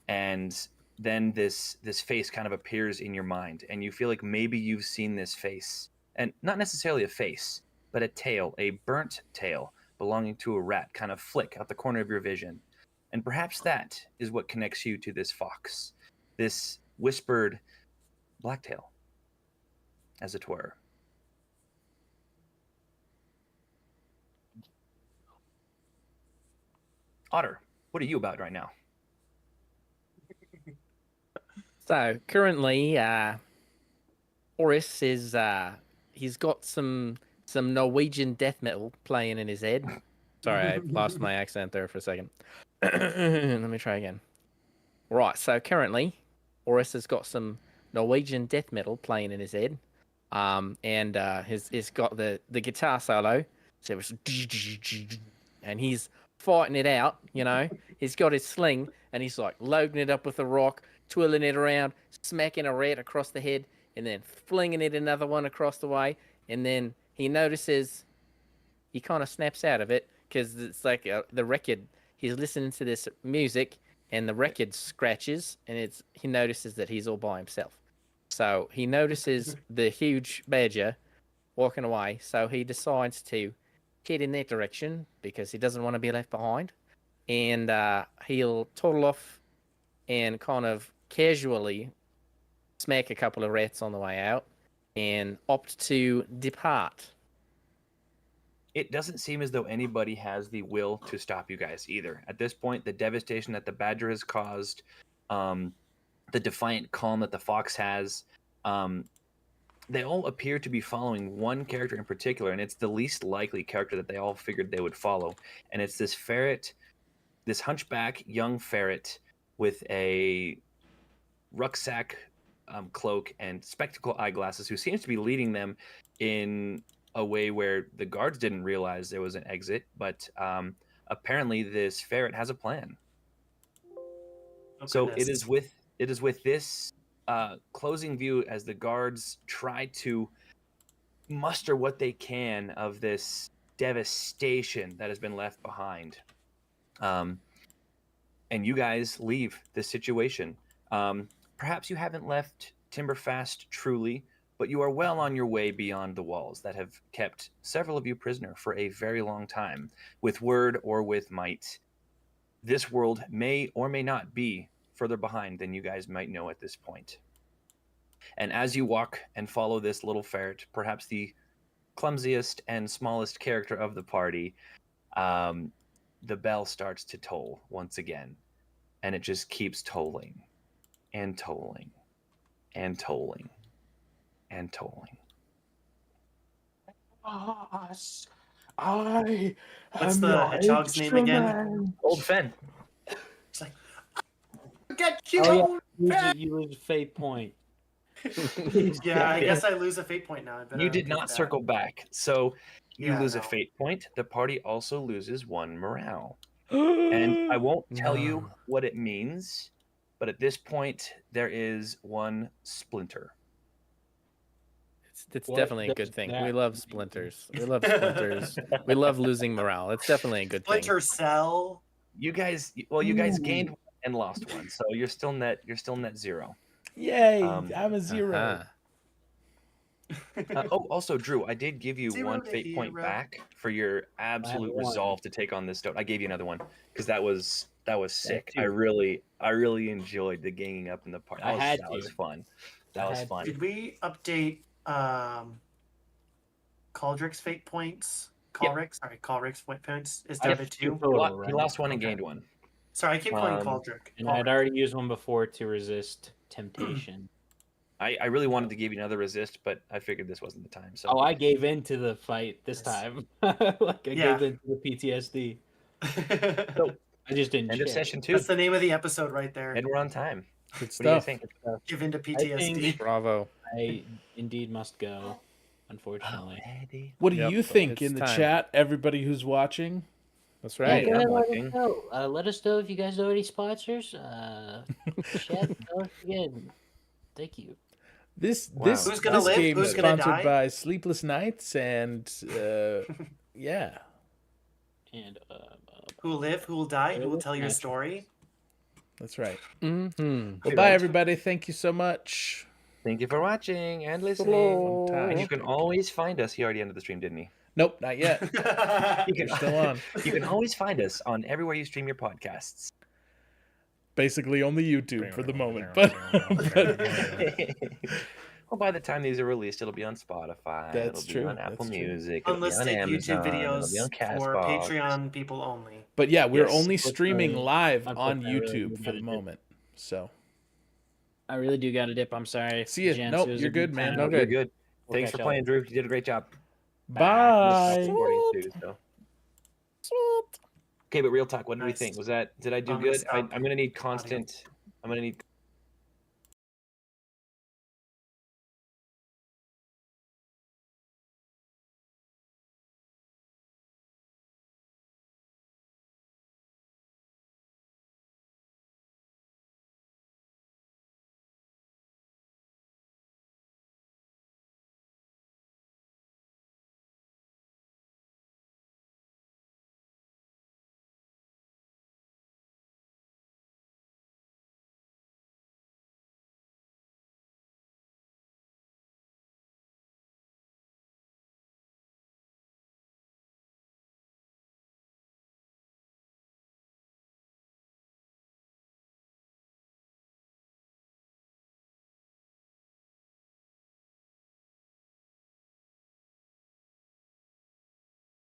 And then this face kind of appears in your mind, and you feel like maybe you've seen this face, and not necessarily a face, but a tail, a burnt tail belonging to a rat kind of flick out the corner of your vision. And perhaps that is what connects you to this fox, this whispered blacktail, as it were. Otter, what are you about right now? So currently, Horace is he's got some Norwegian death metal playing in his head. Sorry, I lost my accent there for a second. Let me try again. Right, so currently, Horace has got some Norwegian death metal playing in his head, And he's got the guitar solo, so it was, and he's fighting it out. He's got his sling, and he's like loading it up with a rock, twirling it around, smacking a rat across the head, and then flinging it another one across the way. And then he notices he kind of snaps out of it because it's like the record. He's listening to this music, and the record scratches, and he notices that he's all by himself. So he notices the huge badger walking away. So he decides to head in that direction because he doesn't want to be left behind. And he'll toddle off and kind of casually smack a couple of rats on the way out and opt to depart. It doesn't seem as though anybody has the will to stop you guys either. At this point, the devastation that the badger has caused, the defiant calm that the fox has, they all appear to be following one character in particular, and it's the least likely character that they all figured they would follow. And it's this ferret, this hunchback young ferret with a rucksack, cloak, and spectacle eyeglasses, who seems to be leading them in a way where the guards didn't realize there was an exit, but apparently this ferret has a plan. Oh, So goodness. it is with this closing view as the guards try to muster what they can of this devastation that has been left behind. And you guys leave this situation. Perhaps you haven't left Timberfast truly, but you are well on your way beyond the walls that have kept several of you prisoner for a very long time, with word or with might. This world may or may not be further behind than you guys might know at this point. And as you walk and follow this little ferret, perhaps the clumsiest and smallest character of the party, the bell starts to toll once again. And it just keeps tolling and tolling and tolling and tolling. Boss, I What's am the your hedgehog's name again? instrument. Old Fen. It's like, get you, Oh, yeah. old You lose a fate point. Yeah, I guess I lose a fate point now. I better You did take not that. circle back, so you Yeah, lose a no. fate point. The party also loses 1 morale. And I won't tell you what it means, but at this point, there is 1 splinter. It's What definitely a does good thing. that We love mean? splinters. We love splinters. We love losing morale. It's definitely a good thing. Splinter Cell. You guys gained 1 and lost 1, so you're still net 0. Yay! Um, I'm a 0. Uh-huh. Also, Drew, I did give you 0 1 to fate point hero. back for your absolute one. resolve to take on this stone. I gave you another one because that was sick. too. I really enjoyed the ganging up in the park. I had That to. was fun. That I was had fun. Did we update Caldrick's fate points? Yep. Caldrick's fate points is I down have to 2. two He total, he right? lost 1 and Okay. gained 1. Sorry, I keep calling Um, Caldrick. And I'd already used one before to resist temptation. I really wanted to give you another resist, but I figured this wasn't the time. So Oh, I gave in to the fight this Yes. time. Like I Yeah. gave in to the PTSD. So, I just didn't end of check. session 2, That's the name of the episode right there. and we're on time. Good What do you guys stuff. think? Give into I PTSD. think Bravo. I indeed must go, unfortunately. Already? What do Yep, you think it's in the time. chat, everybody who's watching? That's Yeah, right. go I'm ahead, let watching. us know. Let us know if you guys know any sponsors. Chat, tell us again. Thank you. This Wow. this Who's gonna this live? game Who's is gonna sponsored die? by Sleepless Nights and yeah. And Who will live? Who will die? Who will tell your Gotcha. story? That's right. Mm-hmm. Well, bye everybody. Thank you so much. Thank you for watching and listening. Fantastic. And you can always find us. He already ended the stream, didn't he? Nope, not yet. You You're can still on. You can always find us on everywhere you stream your podcasts. Basically only YouTube for the moment, but Well, by the time these are released, it'll be on Spotify. That's it'll true, be on Apple that's true. Music. It'll be on Unlisted Amazon. YouTube It'll be on videos for Castbox. Patreon people only. but yeah, we're Yes. only streaming live I'm on really YouTube for the limited. moment. So I really do got to dip. I'm sorry. See ya. gents. Nope, It was you're a good, man. time. No You're good. good. We'll Thanks catch for up. playing, Drew. You did a great job. bye. Supporting too, so. Okay, but real talk. What did we Nice. think? Did I do I'm gonna good? stop I'm gonna need constant. I'm gonna need